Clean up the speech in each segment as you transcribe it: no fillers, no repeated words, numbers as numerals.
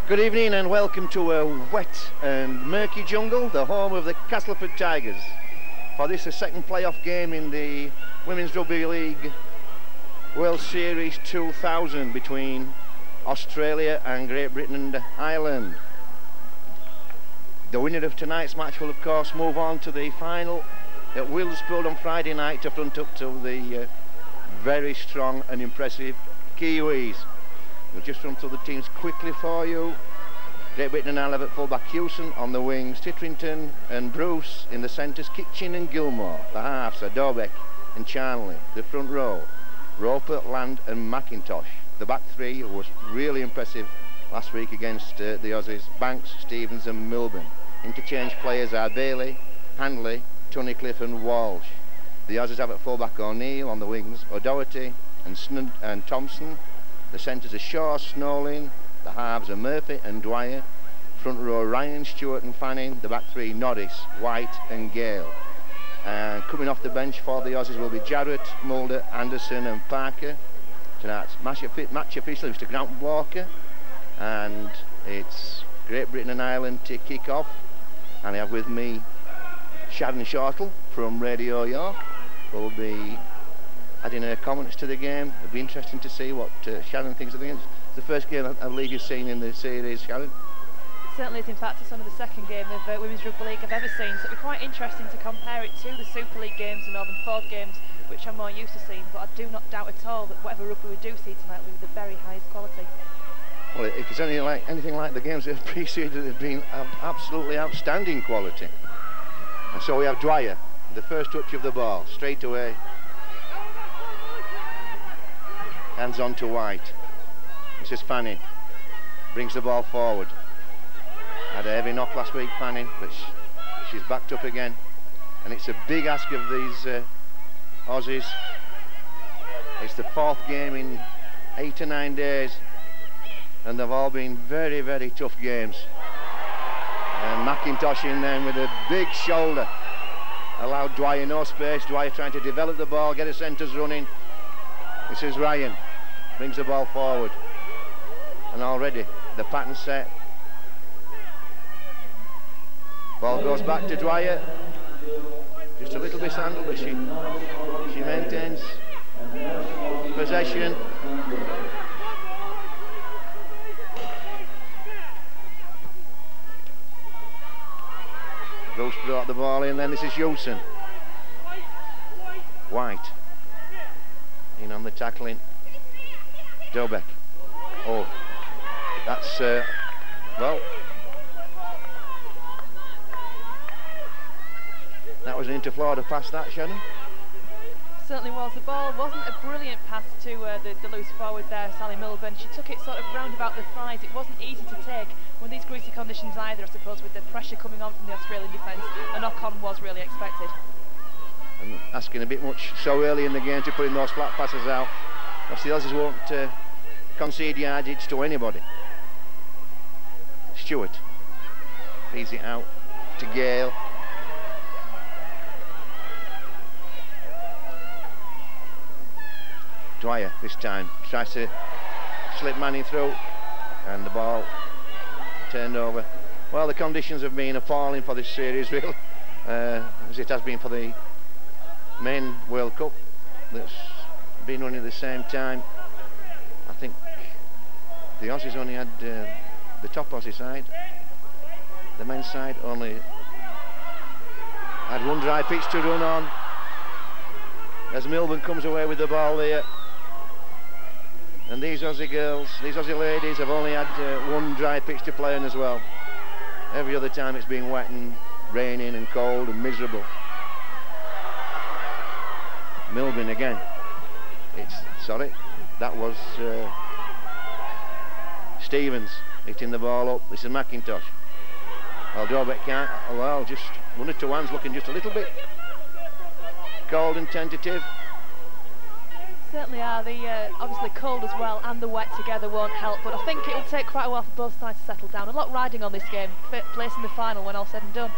Good evening and welcome to a wet and murky jungle, the home of the Castleford Tigers, for this, the second playoff game in the Women's Rugby League World Series 2000 between Australia and Great Britain and Ireland. The winner of tonight's match will of course move on to the final at Wilderspool on Friday night to front up to the very strong and impressive Kiwis. We'll just run through the teams quickly for you. Great Britain and Ireland at fullback, Hewson on the wings, Titterington and Bruce in the centres, Kitchen and Gilmore. The halves are Dorbeck and Charnley. The front row, Roper, Land and McIntosh. The back three was really impressive last week against the Aussies, Banks, Stevens and Milburn. Interchange players are Bailey, Handley, Tunnicliffe and Walsh. The Aussies have at fullback O'Neill, on the wings O'Doherty and Thompson. The centres are Shaw, Snowling. The halves are Murphy and Dwyer. Front row Ryan, Stewart and Fanning. The back three Norris, White and Gale. And coming off the bench for the Aussies will be Jarrett, Mulder, Anderson and Parker. Tonight's match official is to Grant Walker. And it's Great Britain and Ireland to kick off. And I have with me Sharon Shortle from Radio York, who will be adding her comments to the game. It'll be interesting to see what Sharon thinks of the game. It's the first game I believe you've seen in the series, Sharon. It certainly is. In fact, it's only the second game of Women's Rugby League I've ever seen, so it'll be quite interesting to compare it to the Super League games and Northern Ford games, which I'm more used to seeing, but I do not doubt at all that whatever rugby we do see tonight will be the very highest quality. Well, if it's anything like the games that have preceded, they've been of absolutely outstanding quality. And so we have Dwyer, the first touch of the ball, straight away. Hands on to White. This is Fanning. Brings the ball forward. Had a heavy knock last week, Fanning, but she's backed up again. And it's a big ask of these Aussies. It's the fourth game in 8 or 9 days. And they've all been very, very tough games. And McIntosh in there with a big shoulder. Allowed Dwyer no space. Dwyer trying to develop the ball, get his centres running. This is Ryan. Brings the ball forward. And already the pattern set. Ball goes back to Dwyer. Just a little mishandled, but she maintains possession. Bruce brought the ball in, then this is Hewson. White. In on the tackling. Dobeck. Oh, that's, well, that was an interfloor to pass that, Shannon. Certainly was. The ball wasn't a brilliant pass to the loose forward there, Sally Milburn. She took it sort of round about the thighs. It wasn't easy to take when these greasy conditions either, I suppose, with the pressure coming on from the Australian defence. A knock-on was really expected. And asking a bit much so early in the game to put in those flat passes out. Obviously the Aussies won't concede yardage to anybody. Stewart feeds it out to Gale. Dwyer this time tries to slip Manning through, and the ball turned over. Well, the conditions have been appalling for this series, really, as it has been for the main World Cup that's been running at the same time. I think the Aussies only had the top Aussie side. The men's side only had one dry pitch to run on. As Milburn comes away with the ball there. And these Aussie girls, these Aussie ladies have only had one dry pitch to play on as well. Every other time it's been wet and raining and cold and miserable. Milburn again. That was Stevens hitting the ball up. This is McIntosh. Well, Dorbeck can't, well, just one or two hands looking just a little bit cold and tentative. Certainly are. The obviously cold as well and the wet together won't help, but I think it'll take quite a while for both sides to settle down. A lot riding on this game, place in the final when all said and done.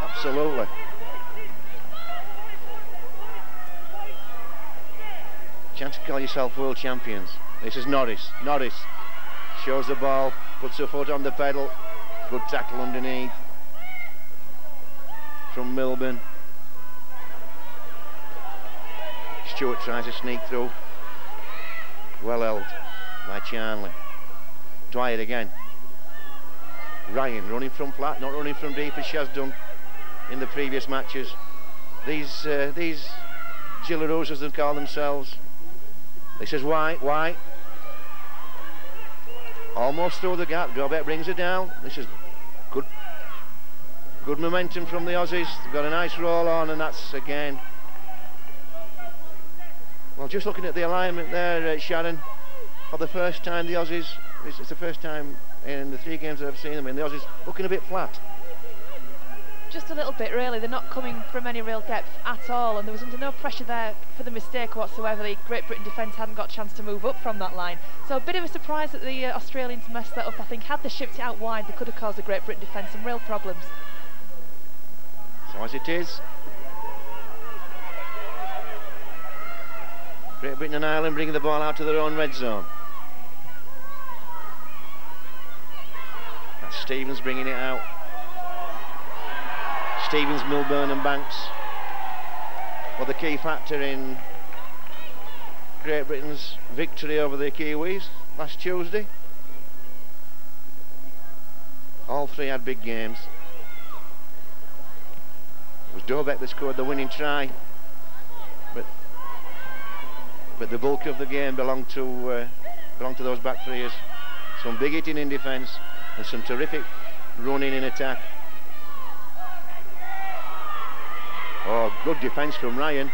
Absolutely. Chance to call yourself world champions. This is Norris. Norris shows the ball, puts her foot on the pedal. Good tackle underneath from Milburn. Stewart tries to sneak through. Well held by Charnley. Dwyer again. Ryan running from flat, not running from deep as she has done in the previous matches. These Gillaroos, as they call themselves. This is White. Almost through the gap. Dorbeck brings her down. This is good momentum from the Aussies. They've got a nice roll on, and that's again. Well, just looking at the alignment there, Sharon, for the first time the Aussies, it's the first time in the 3 games that I've seen them in, the Aussies looking a bit flat. Just a little bit, really. They're not coming from any real depth at all, and there was under no pressure there for the mistake whatsoever. The Great Britain defence hadn't got a chance to move up from that line. So a bit of a surprise that the Australians messed that up. I think had they shipped it out wide, they could have caused the Great Britain defence some real problems. So as it is, Great Britain and Ireland bringing the ball out to their own red zone. That's Stevens bringing it out. Stevens, Milburn and Banks were the key factor in Great Britain's victory over the Kiwis last Tuesday. All 3 had big games. It was Dorbeck that scored the winning try, but the bulk of the game belonged to those back threes. Some big hitting in defence and some terrific running in attack. Oh, good defence from Ryan.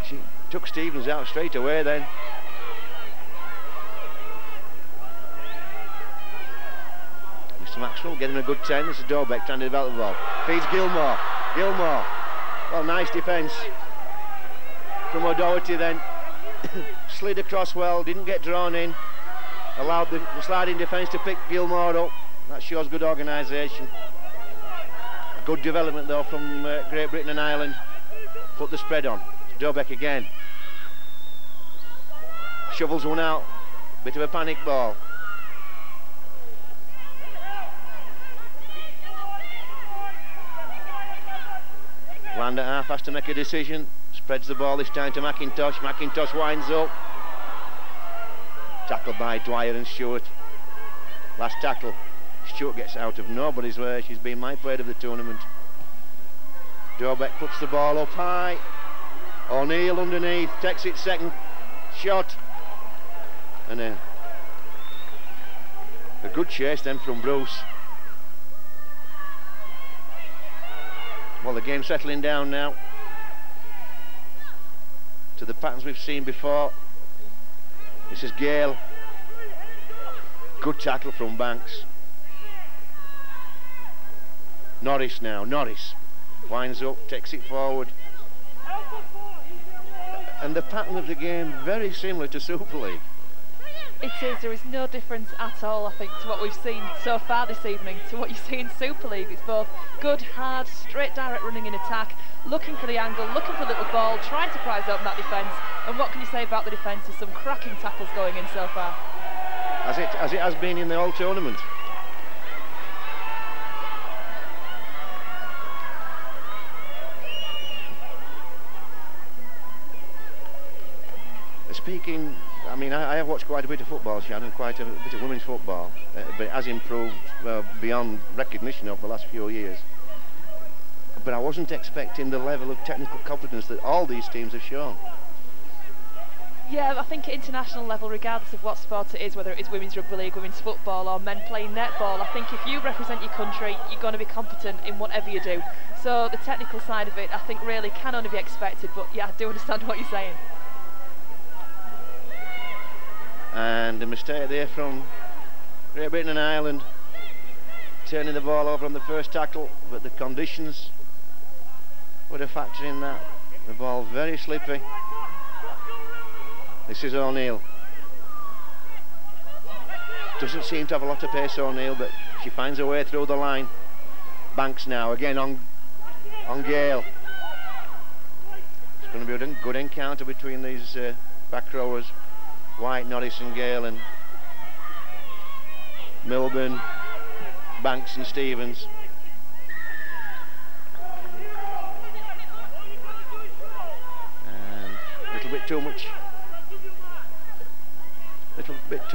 She took Stevens out straight away then. Mr. Maxwell getting a good 10. This is Dorbeck trying to develop the ball. Feeds Gilmore. Gilmore. Well, nice defence from O'Doherty then. Slid across well, didn't get drawn in. Allowed the sliding defence to pick Gilmore up. That shows good organisation. Good development though from Great Britain and Ireland. Put the spread on. Dorbeck again. Shovels one out. Bit of a panic ball. Land at half has to make a decision. Spreads the ball this time to McIntosh. McIntosh winds up. Tackled by Dwyer and Stewart. Last tackle. Stewart gets out of nobody's way. She's been my player of the tournament. Dorbeck puts the ball up high. O'Neill underneath, takes it second shot. And a good chase then from Bruce. Well, the game's settling down now. to the patterns we've seen before. This is Gale. Good tackle from Banks. Norris now, Norris winds up, takes it forward. And the pattern of the game very similar to Super League. It is, there is no difference at all, I think, to what we've seen so far this evening, to what you see in Super League. It's both good, hard, straight, direct running in attack, looking for the angle, looking for the little ball, trying to prize open that defence. And what can you say about the defence? There's some cracking tackles going in so far. As it has been in the whole tournament. Speaking, I mean, I have watched quite a bit of football, Shannon, quite a bit of women's football, but it has improved beyond recognition over the last few years. But I wasn't expecting the level of technical competence that all these teams have shown. Yeah, I think at international level, regardless of what sport it is, whether it is women's rugby league, women's football or men playing netball, I think if you represent your country, you're going to be competent in whatever you do. So the technical side of it, I think really can only be expected, but yeah, I do understand what you're saying. And a mistake there from Great Britain and Ireland, turning the ball over on the first tackle, but the conditions would have factored in that. The ball very slippy. This is O'Neill. Doesn't seem to have a lot of pace, O'Neill, but she finds her way through the line. Banks now, again on Gale. It's going to be a good encounter between these back rowers. White, Norris and Gale, and Milburn, Banks and Stevens. And a little bit too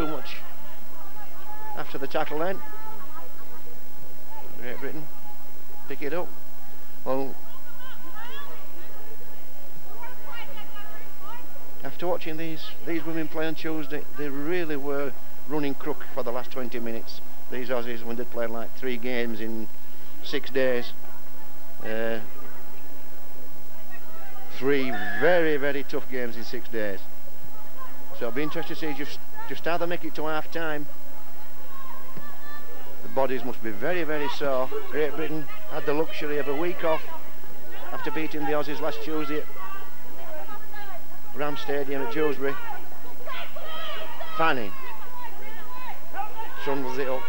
much after the tackle then. Great Britain pick it up. Well, after watching these women play on Tuesday, they really were running crook for the last 20 minutes. These Aussies, when they'd played like 3 games in 6 days. 3 very, very tough games in 6 days. So it'll be interesting to see just how they make it to half time. The bodies must be very, very sore. Great Britain had the luxury of a week off after beating the Aussies last Tuesday at Ram Stadium at Dewsbury. Fanning trundles it up.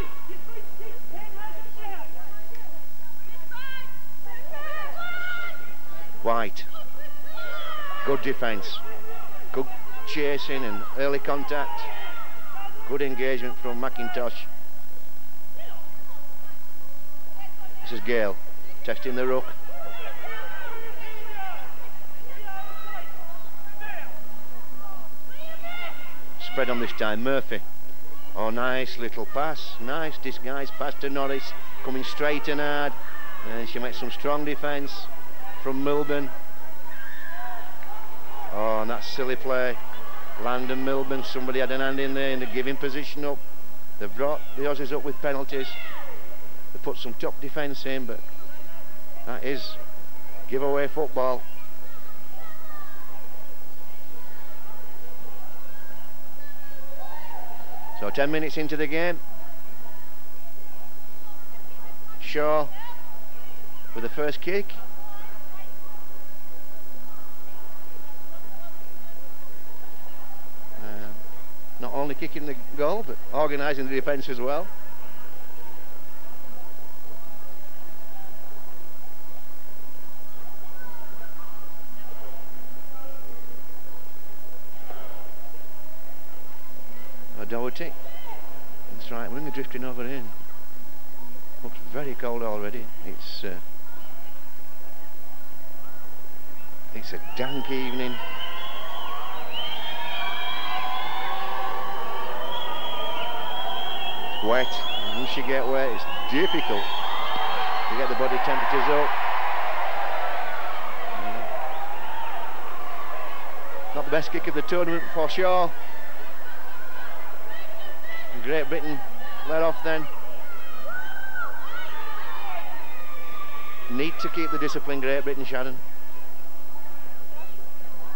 White, good defence, good chasing and early contact, good engagement from McIntosh. This is Gale testing the ruck. Spread on this time, Murphy. Oh, nice little pass, nice disguised pass to Norris, coming straight and hard, and she makes some strong defence from Milburn. Oh, and that's silly play. Landon Milburn, somebody had an hand in there and they're giving position up. They've brought the Aussies up with penalties. They put some top defence in, but that is giveaway football. So 10 minutes into the game. Shaw with the first kick. Not only kicking the goal, but organising the defence as well. Doherty, that's right, wing drifting over in. Looks very cold already. It's a dank evening. It's wet. Once you get wet, it's difficult to get the body temperatures up. Not the best kick of the tournament for Shaw. Great Britain let off then. Need to keep the discipline, Great Britain, Shannon.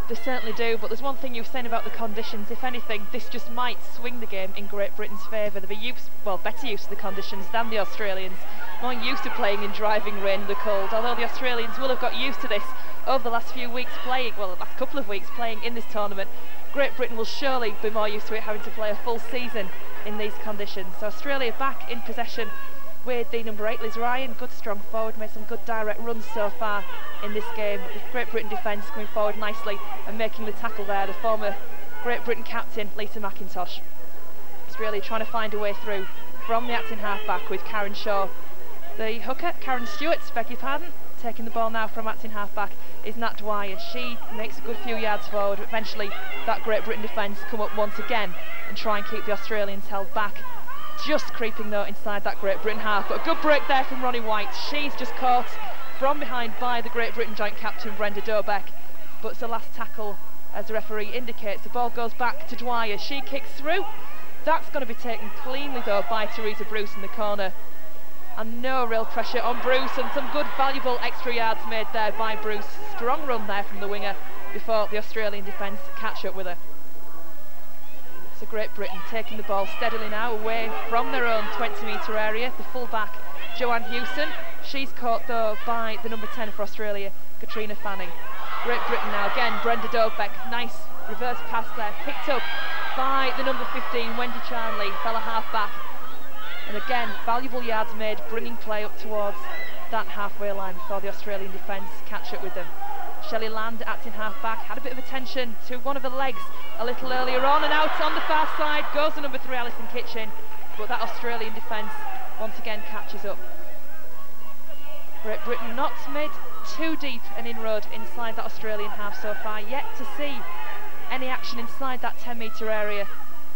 They certainly do, but there's one thing you were saying about the conditions. If anything, this just might swing the game in Great Britain's favour. They'll be better used to the conditions than the Australians. More used to playing in driving rain and the cold, although the Australians will have got used to this over the last few weeks playing, well, the last couple of weeks playing in this tournament. Great Britain will surely be more used to it, having to play a full season in these conditions. So Australia back in possession with the number 8, Liz Ryan, good strong forward, made some good direct runs so far in this game. The Great Britain defence coming forward nicely and making the tackle there, the former Great Britain captain, Lisa McIntosh. Australia trying to find a way through from the acting half-back with Karen Shaw. The hooker, Karen Stewart, beg your pardon, taking the ball now from acting half-back is Nat Dwyer. She makes a good few yards forward. Eventually that Great Britain defence come up once again and try and keep the Australians held back. Just creeping though inside that Great Britain half, but a good break there from Ronnie White. She's just caught from behind by the Great Britain joint captain Brenda Dobeck, but it's the last tackle, as the referee indicates. The ball goes back to Dwyer, she kicks through. That's going to be taken cleanly though by Teresa Bruce in the corner, and no real pressure on Bruce, and some good valuable extra yards made there by Bruce. Strong run there from the winger before the Australian defence catch up with her. So Great Britain taking the ball steadily now away from their own 20-metre area. The full-back Joanne Hewson, she's caught though by the number 10 for Australia, Katrina Fanning. Great Britain now again, Brenda Dobeck, nice reverse pass there, picked up by the number 15 Wendy Charnley, fella half-back. And again, valuable yards made, bringing play up towards that halfway line before the Australian defence catch up with them. Shelley Land, acting half-back, had a bit of attention to one of her legs a little earlier on, and out on the far side goes the number 3 Alison Kitchen, but that Australian defence once again catches up. Great Britain not made too deep an inroad inside that Australian half so far, yet to see any action inside that 10-metre area,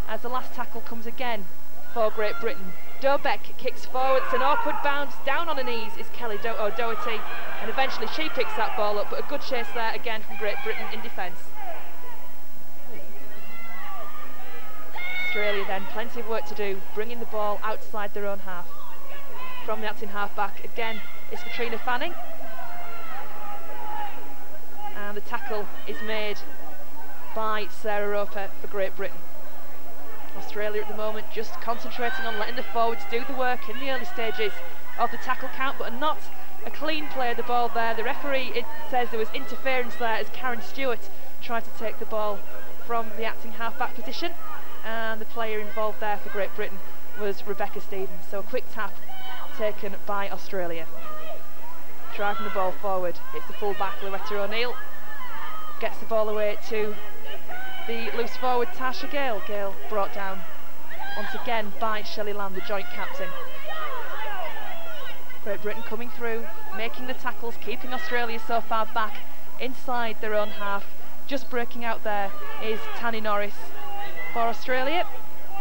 as the last tackle comes again for Great Britain. Dobeck kicks forward, it's an awkward bounce, down on her knees is Kelly Doherty, and eventually she picks that ball up, but a good chase there again from Great Britain in defence. Australia then, plenty of work to do, bringing the ball outside their own half. From the acting half-back, again, is Katrina Fanning. And the tackle is made by Sarah Roper for Great Britain. Australia at the moment just concentrating on letting the forwards do the work in the early stages of the tackle count, but not a clean play of the ball there. The referee, it says there was interference there as Karen Stewart tried to take the ball from the acting half-back position, and the player involved there for Great Britain was Rebecca Stevens. So a quick tap taken by Australia. Driving the ball forward, it's the full-back Loretta O'Neill, gets the ball away to the loose forward Tasha Gale. Gale brought down once again by Shelley Land, the joint captain. Great Britain coming through, making the tackles, keeping Australia so far back inside their own half. Just breaking out there is Tanny Norris for Australia,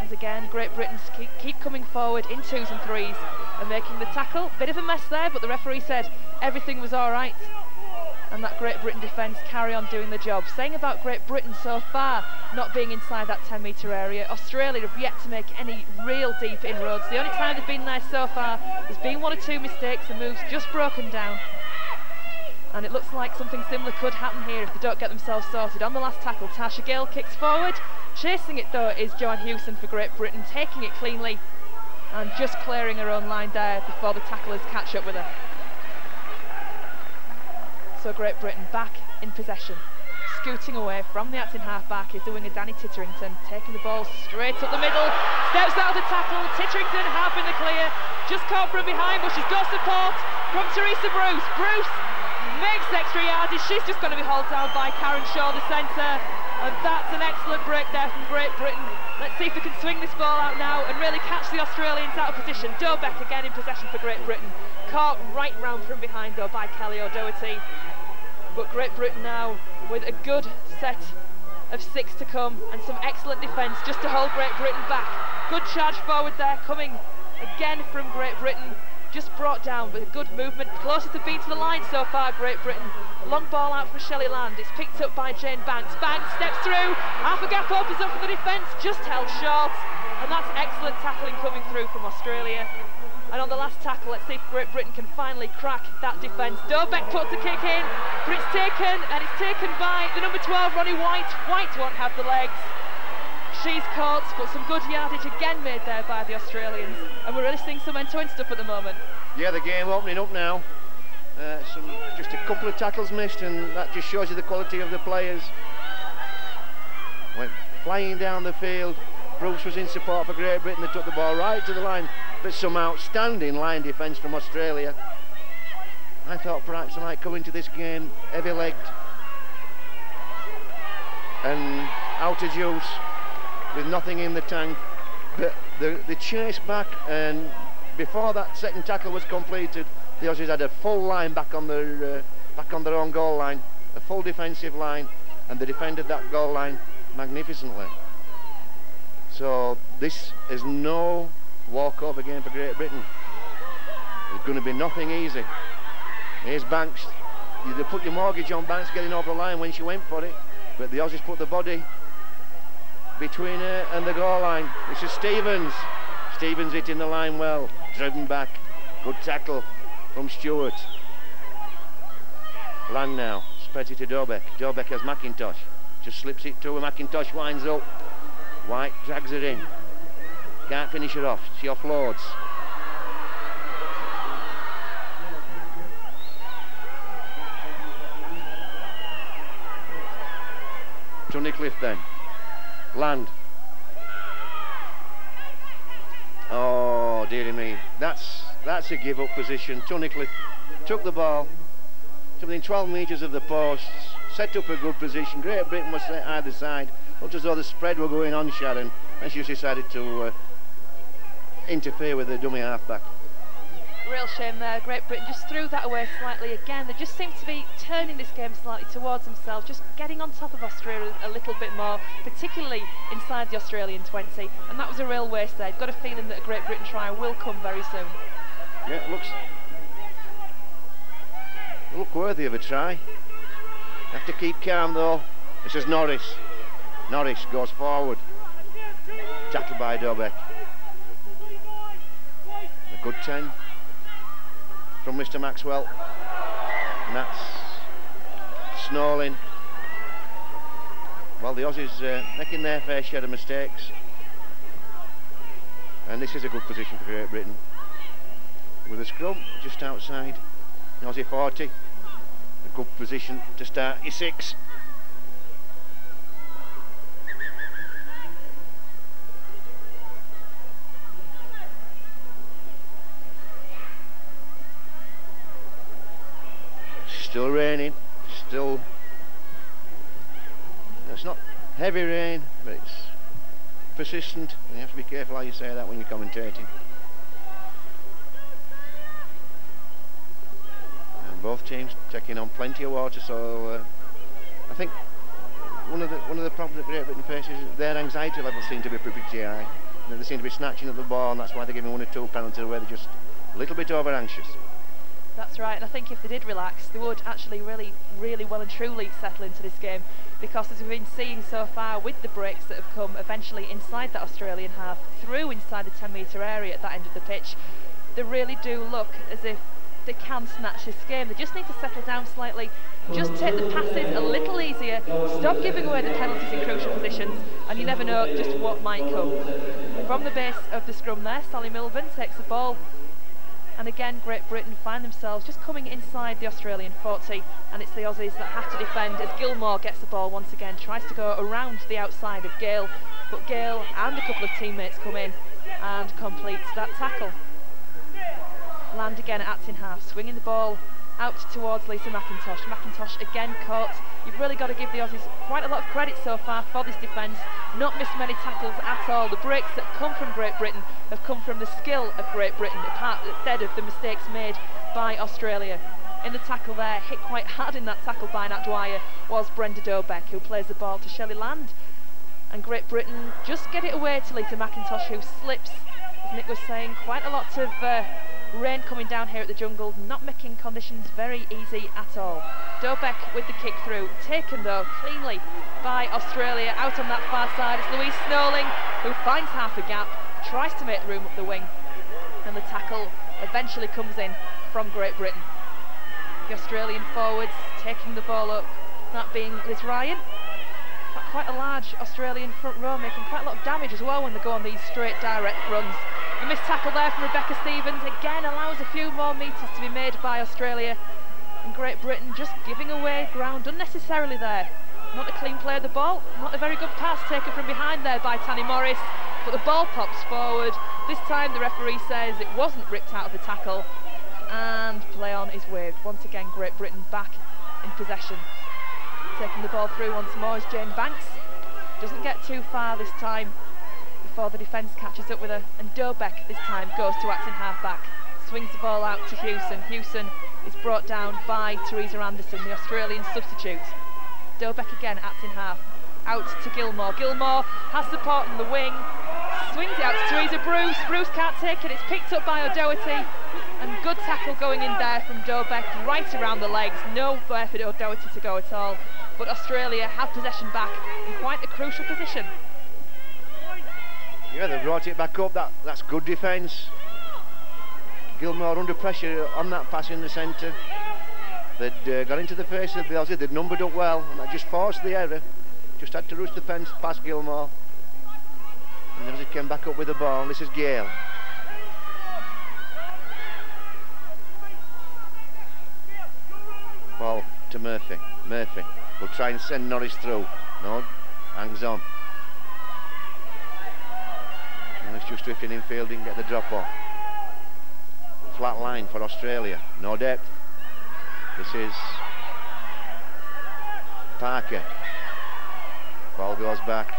as again Great Britain keep coming forward in 2s and 3s and making the tackle. Bit of a mess there, but the referee said everything was alright, and that Great Britain defence carry on doing the job. Saying about Great Britain so far not being inside that 10-metre area, Australia have yet to make any real deep inroads. The only time they've been there so far, there's been 1 or 2 mistakes, the move's just broken down, and it looks like something similar could happen here if they don't get themselves sorted. On the last tackle, Tasha Gale kicks forward, chasing it though is Joanne Hewson for Great Britain, taking it cleanly and just clearing her own line there before the tacklers catch up with her. So Great Britain back in possession. Scooting away from the acting half-back is the winger Danny Titterington, taking the ball straight up the middle, steps out of the tackle, Titterington half in the clear, just caught from behind, but she's got support from Teresa Bruce. Bruce makes extra yardage, she's just going to be hauled down by Karen Shaw, the centre, and that's an excellent break there from Great Britain. Let's see if we can swing this ball out now and really catch the Australians out of position. Dobeck again in possession for Great Britain, caught right round from behind though by Kelly O'Doherty. But Great Britain now with a good set of 6 to come and some excellent defence just to hold Great Britain back. Good charge forward there coming again from Great Britain, just brought down with a good movement, closest to being to the line so far, Great Britain. Long ball out from Shelley Land, it's picked up by Jane Banks. Banks steps through, half a gap opens up for the defence, just held short, and that's excellent tackling coming through from Australia. And on the last tackle, let's see if Great Britain can finally crack that defence. Dobek puts the kick in, but it's taken, and it's taken by the number 12, Ronnie White. White won't have the legs. She's caught, but some good yardage again made there by the Australians. And we're really seeing some end-to-end stuff at the moment. Yeah, the game opening up now. Just a couple of tackles missed, and that just shows you the quality of the players. Went flying down the field. Bruce was in support for Great Britain. They took the ball right to the line, but some outstanding line defence from Australia. I thought perhaps I might come into this game heavy-legged and out of juice with nothing in the tank, but the chase back, and before that second tackle was completed, the Aussies had a full line back on their own goal line, a full defensive line, and they defended that goal line magnificently. So this is no walkover game for Great Britain. It's going to be nothing easy. Here's Banks. You put your mortgage on Banks getting over the line when she went for it, but the Aussies put the body between her and the goal line. This is Stevens. Stevens hitting the line well, driven back. Good tackle from Stewart. Lang now, spreads it to Dobek. Dobek has McIntosh. Just slips it to her. McIntosh winds up. White drags her in. Can't finish her off. She offloads. Tunnicliffe then. Land. Oh, dearie me. That's a give-up position. Tunnicliffe took the ball to within 12 metres of the posts, set up a good position. Great Britain was set either side. Looked as though the spread were going on Sharon, and she decided to interfere with the dummy halfback. Real shame there. Great Britain just threw that away slightly again. They just seem to be turning this game slightly towards themselves, just getting on top of Australia a little bit more, particularly inside the Australian 20, and that was a real waste there. I've got a feeling that a Great Britain try will come very soon. Yeah, it look worthy of a try. Have to keep calm though. This is Norris. Norris goes forward. Tackled by Dobek. A good 10 from Mr. Maxwell. And that's Snowlin. Well, the Aussies making their fair share of mistakes. And this is a good position for Great Britain. With a scrum just outside Aussie 40. A good position to start your 6. Still raining, still, it's not heavy rain, but it's persistent, and you have to be careful how you say that when you're commentating. And both teams taking on plenty of water, so I think one of the problems that Great Britain faces is their anxiety levels seem to be pretty high. They seem to be snatching at the ball, and that's why they're giving 1 or 2 penalties where they're just a little bit over anxious. That's right, and I think if they did relax, they would actually really well and truly settle into this game, because as we've been seeing so far with the breaks that have come eventually inside that Australian half, through inside the 10-metre area at that end of the pitch, they really do look as if they can snatch this game. They just need to settle down slightly, just take the passes a little easier, stop giving away the penalties in crucial positions, and you never know just what might come. From the base of the scrum there, Sally Milburn takes the ball. And again, Great Britain find themselves just coming inside the Australian 40, and it's the Aussies that have to defend as Gilmore gets the ball once again, tries to go around the outside of Gale, but Gale and a couple of teammates come in and complete that tackle. Land again at Acton half, swinging the ball out towards Lisa McIntosh. McIntosh again caught. You've really got to give the Aussies quite a lot of credit so far for this defence. Not missed many tackles at all. The breaks that come from Great Britain have come from the skill of Great Britain, instead of the mistakes made by Australia. In the tackle there, hit quite hard in that tackle by Nat Dwyer, was Brenda Dobek, who plays the ball to Shelley Land. And Great Britain just get it away to Lisa McIntosh, who slips, as Nick was saying, quite a lot of rain coming down here at the jungle, not making conditions very easy at all. Dobek with the kick through, taken though cleanly by Australia. Out on that far side is Louise Snowling, who finds half a gap, tries to make room up the wing, and the tackle eventually comes in from Great Britain. The Australian forwards taking the ball up, that being Liz Ryan. Quite a large Australian front row, making quite a lot of damage as well when they go on these straight direct runs. A missed tackle there from Rebecca Stevens, again allows a few more metres to be made by Australia. And Great Britain just giving away ground unnecessarily there. Not a clean play of the ball, not a very good pass taken from behind there by Tanny Morris, but the ball pops forward. This time the referee says it wasn't ripped out of the tackle, and play on is waved. Once again Great Britain back in possession. Taking the ball through once more is Jane Banks. Doesn't get too far this time before the defence catches up with her, and Dobeck this time goes to act in half-back. Swings the ball out to Hewson. Hewson is brought down by Teresa Anderson, the Australian substitute. Dobeck again acts in half. Out to Gilmore. Gilmore has support on the wing. Swings it out to Teresa Bruce. Bruce can't take it. It's picked up by O'Doherty. And good tackle going in there from Dobeck, right around the legs. Nowhere for O'Doherty to go at all. But Australia have possession back in quite a crucial position. Yeah, they brought it back up. That's good defence. Gilmore under pressure on that pass in the centre. They'd got into the face of the Aussie, they'd numbered up well, and that just forced the error. Just had to rush the fence past Gilmore. And as it came back up with the ball, this is Gale. Ball to Murphy. Murphy will try and send Norris through. No, hangs on. And it's just drifting in field, didn't get the drop off. Flat line for Australia, no depth. This is Parker. Ball goes back.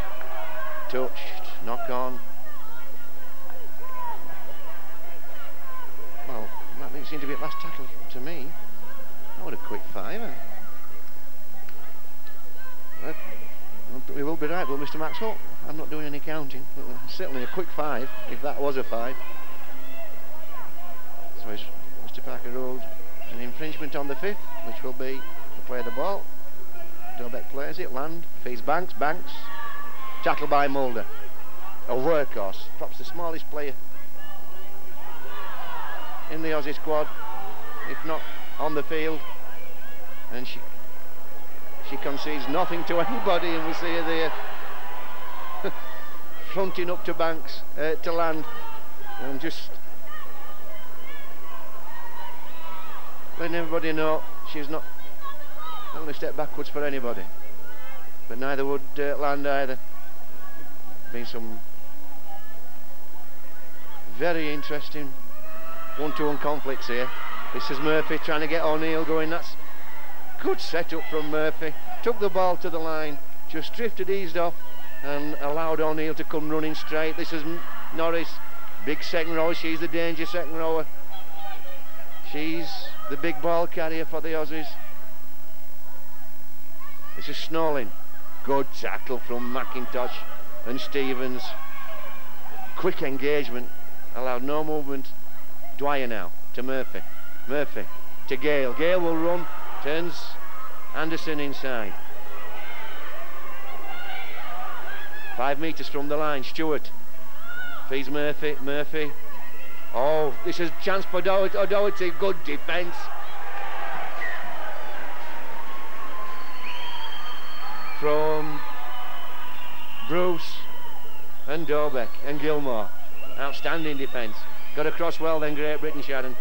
Touched, knock on. Well, that didn't seem to be at last tackle to me. That would a quick fiver. We will be right, will Mr. Maxwell? I'm not doing any counting. Certainly a quick five, if that was a five. So Mr. Parker ruled an infringement on the fifth, which will be to play the ball. Dobeck plays it, land, feeds Banks, Banks. Tackle by Mulder. A workhorse, perhaps the smallest player in the Aussie squad, if not on the field. And she concedes nothing to anybody, and we see her there fronting up to Banks, to land, and just letting everybody know she's not going to step backwards for anybody. But neither would Land either. Been some very interesting one-to-one conflicts here. This is Murphy trying to get O'Neill going. That's good setup from Murphy. Took the ball to the line, just drifted, eased off, and allowed O'Neill to come running straight. This is Norris, big second rower. She's the danger second rower. She's the big ball carrier for the Aussies. This is Snowlin. Good tackle from McIntosh and Stevens. Quick engagement, allowed no movement. Dwyer now to Murphy. Murphy to Gale. Gale will run, turns Anderson inside. 5 metres from the line. Stewart feeds Murphy. Murphy. Oh, this is a chance for O'Doherty. Good defence. From Bruce and Dobeck and Gilmore. Outstanding defence. Got across well then, Great Britain, Sharon.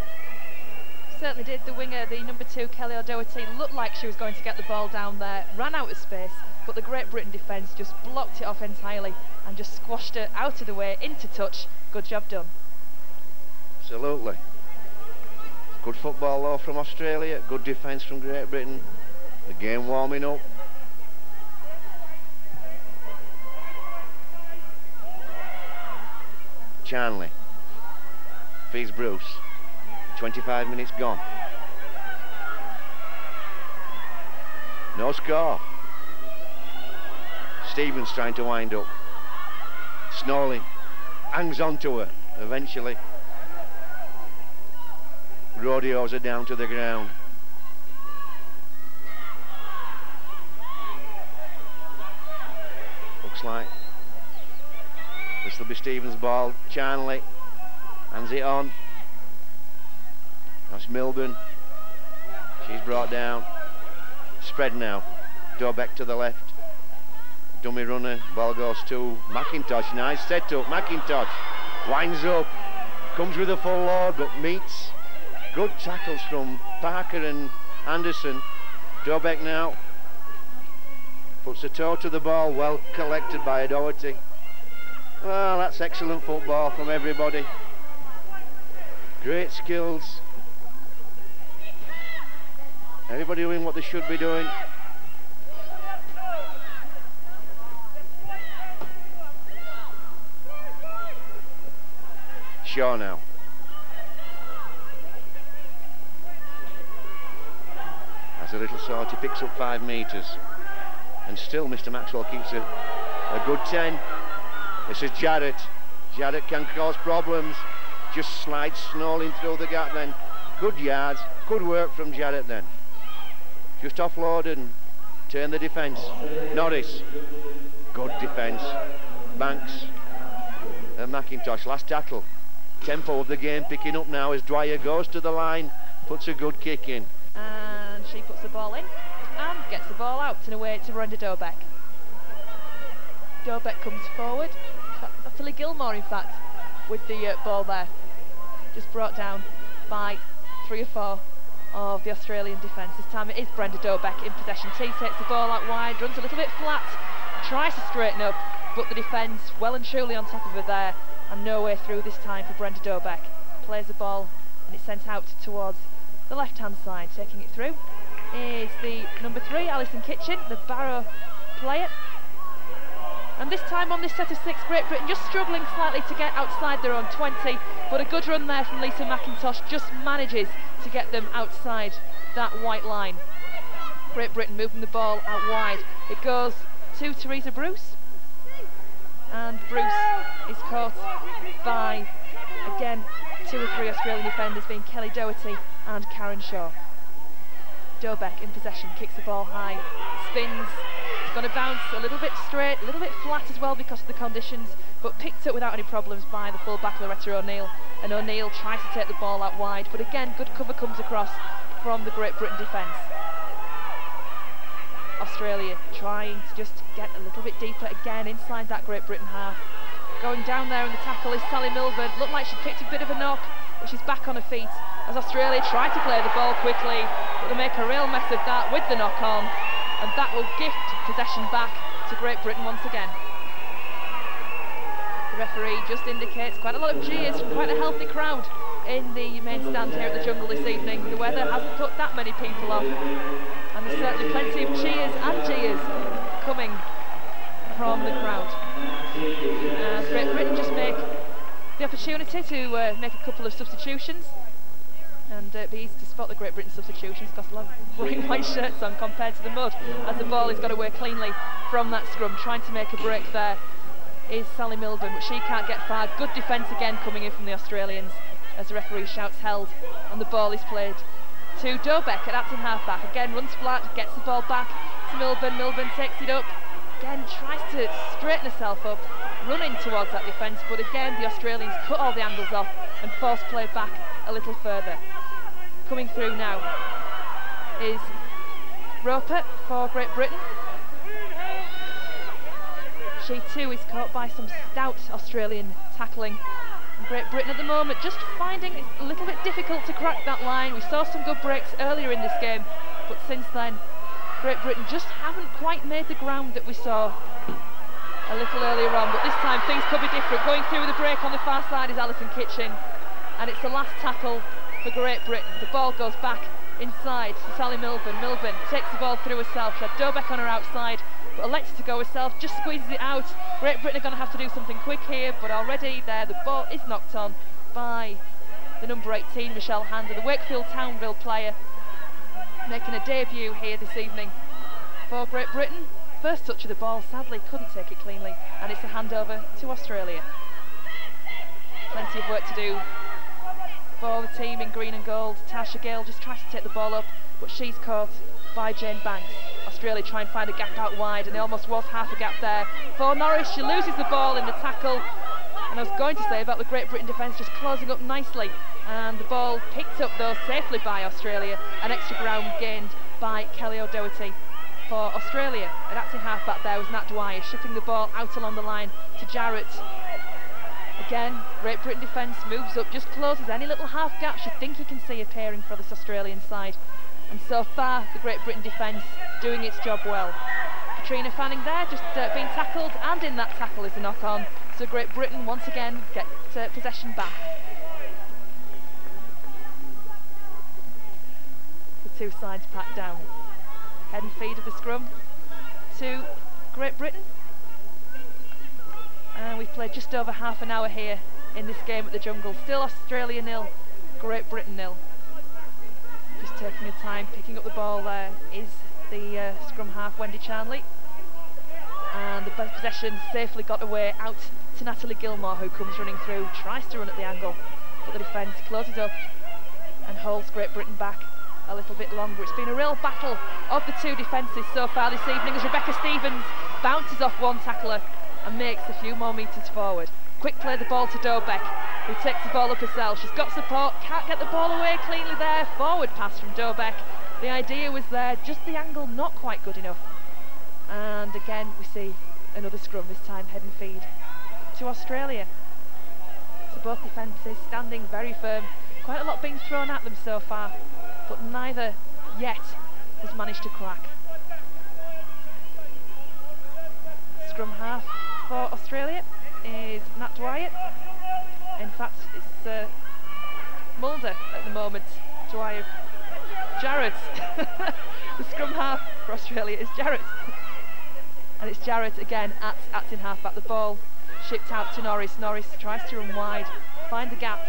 Certainly did. The winger, the number 2, Kelly O'Doherty, looked like she was going to get the ball down there, ran out of space, but the Great Britain defence just blocked it off entirely and just squashed it out of the way, into touch. Good job done. Absolutely. Good football though from Australia, good defence from Great Britain. The game warming up. Charnley feeds Bruce. 25 minutes gone. No score. Stevens trying to wind up. Snowlin hangs on to her eventually. Rodeos are down to the ground. Looks like this will be Stevens' ball. Charnley hands it on. That's Milburn. She's brought down. Spread now. Dobeck to the left. Dummy runner. Ball goes to McIntosh. Nice set up. McIntosh winds up. Comes with a full load but meets. Good tackles from Parker and Anderson. Dobeck now. Puts a toe to the ball. Well collected by Doherty. Well, that's excellent football from everybody. Great skills. Everybody doing what they should be doing. Shaw now. Has a little sort, he picks up 5 metres. And still Mr. Maxwell keeps a good 10. This is Jarrett. Jarrett can cause problems. Just slides snarling through the gap then. Good yards, good work from Jarrett then. Just offloaded and turn the defence. Norris, good defence. Banks and McIntosh, last tackle. Tempo of the game picking up now as Dwyer goes to the line, puts a good kick in. And she puts the ball in and gets the ball out and away to Brenda Dobeck. Dobeck comes forward. Natalie Gilmore, in fact, with the ball there. Just brought down by 3 or 4 of the Australian defence. This time it is Brenda Dobeck in possession. T takes the ball out wide, runs a little bit flat, tries to straighten up, but the defence well and truly on top of her there, and no way through this time for Brenda Dobeck. Plays the ball and it's sent out towards the left-hand side. Taking it through is the number 3, Alison Kitchen, the Barrow player. And this time on this set of 6, Great Britain just struggling slightly to get outside their own 20, but a good run there from Lisa McIntosh just manages to get them outside that white line. Great Britain moving the ball out wide. It goes to Teresa Bruce, and Bruce is caught by, again, 2 or 3 Australian defenders, being Kelly Doherty and Karen Shaw. Dobeck in possession, kicks the ball high, spins. It's going to bounce a little bit straight, a little bit flat as well because of the conditions, but picked up without any problems by the full-back Loretta O'Neill. And O'Neill tries to take the ball out wide, but again, good cover comes across from the Great Britain defence. Australia trying to just get a little bit deeper again inside that Great Britain half. Going down there in the tackle is Sally Milburn. Looked like she picked a bit of a knock, but she's back on her feet as Australia try to play the ball quickly, but they make a real mess of that with the knock on, and that will gift possession back to Great Britain once again. The referee just indicates quite a lot of cheers from quite a healthy crowd in the main stand here at the Jungle this evening. The weather hasn't put that many people off, and there's certainly plenty of cheers and jeers coming from the crowd. As Great Britain just make the opportunity to make a couple of substitutions, and be easy to spot the Great Britain substitutions because a lot of wearing white shirts on compared to the mud, as the ball has got away cleanly from that scrum. Trying to make a break there is Sally Milburn, but she can't get far. Good defence again coming in from the Australians as the referee shouts held, and the ball is played to Dobeck at Acton half-back. Again runs flat, gets the ball back to Milburn. Milburn takes it up, again tries to straighten herself up, running towards that defence, but again the Australians cut all the angles off and force play back a little further. Coming through now is Roper for Great Britain. She too is caught by some stout Australian tackling. And Great Britain at the moment just finding it a little bit difficult to crack that line. We saw some good breaks earlier in this game, but since then Great Britain just haven't quite made the ground that we saw a little earlier on, but this time things could be different. Going through the break on the far side is Alison Kitchen, and it's the last tackle for Great Britain. The ball goes back inside to Sally Milburn. Milburn takes the ball through herself. She had Dobeck on her outside, but elected to go herself, just squeezes it out. Great Britain are going to have to do something quick here, but already there the ball is knocked on by the number 18, Michelle Hander, the Wakefield Townville player, making a debut here this evening for Great Britain. First touch of the ball, sadly couldn't take it cleanly, and it's a handover to Australia. Plenty of work to do for the team in green and gold. Tasha Gale just tries to take the ball up, but she's caught by Jane Banks. Australia try and find a gap out wide, and there almost was half a gap there for Norris. She loses the ball in the tackle, and And I was going to say about the Great Britain defence just closing up nicely, and the ball picked up though safely by Australia, and extra ground gained by Kelly O'Doherty for Australia. An acting half-back there was Nat Dwyer, shipping the ball out along the line to Jarrett. Again, Great Britain defence moves up, just closes any little half gaps you think you can see appearing for this Australian side. And so far, the Great Britain defence doing its job well. Katrina Fanning there, just being tackled, and in that tackle is the knock-on. So Great Britain once again get possession back. The two sides packed down. Head and feed of the scrum to Great Britain. And we've played just over half an hour here in this game at the Jungle. Still Australia 0, Great Britain 0. Just taking her time, picking up the ball there is the scrum half Wendy Charnley. And the possession safely got away out to Natalie Gilmore, who comes running through, tries to run at the angle, but the defence closes up and holds Great Britain back a little bit longer. It's been a real battle of the two defences so far this evening as Rebecca Stevens bounces off one tackler and makes a few more metres forward. Quick play the ball to Dobeck, who takes the ball up herself. She's got support, can't get the ball away cleanly there. Forward pass from Dobeck. The idea was there, just the angle not quite good enough. And again we see another scrum, this time head and feed to Australia. So both defences standing very firm. Quite a lot being thrown at them so far, but neither yet has managed to crack. Scrum half for Australia is Nat Dwyer. In fact, it's Mulder at the moment. Dwyer. Jarrett. The scrum half for Australia is Jarrett. And it's Jarrett again at acting half-back. The ball shipped out to Norris. Norris tries to run wide, find the gap,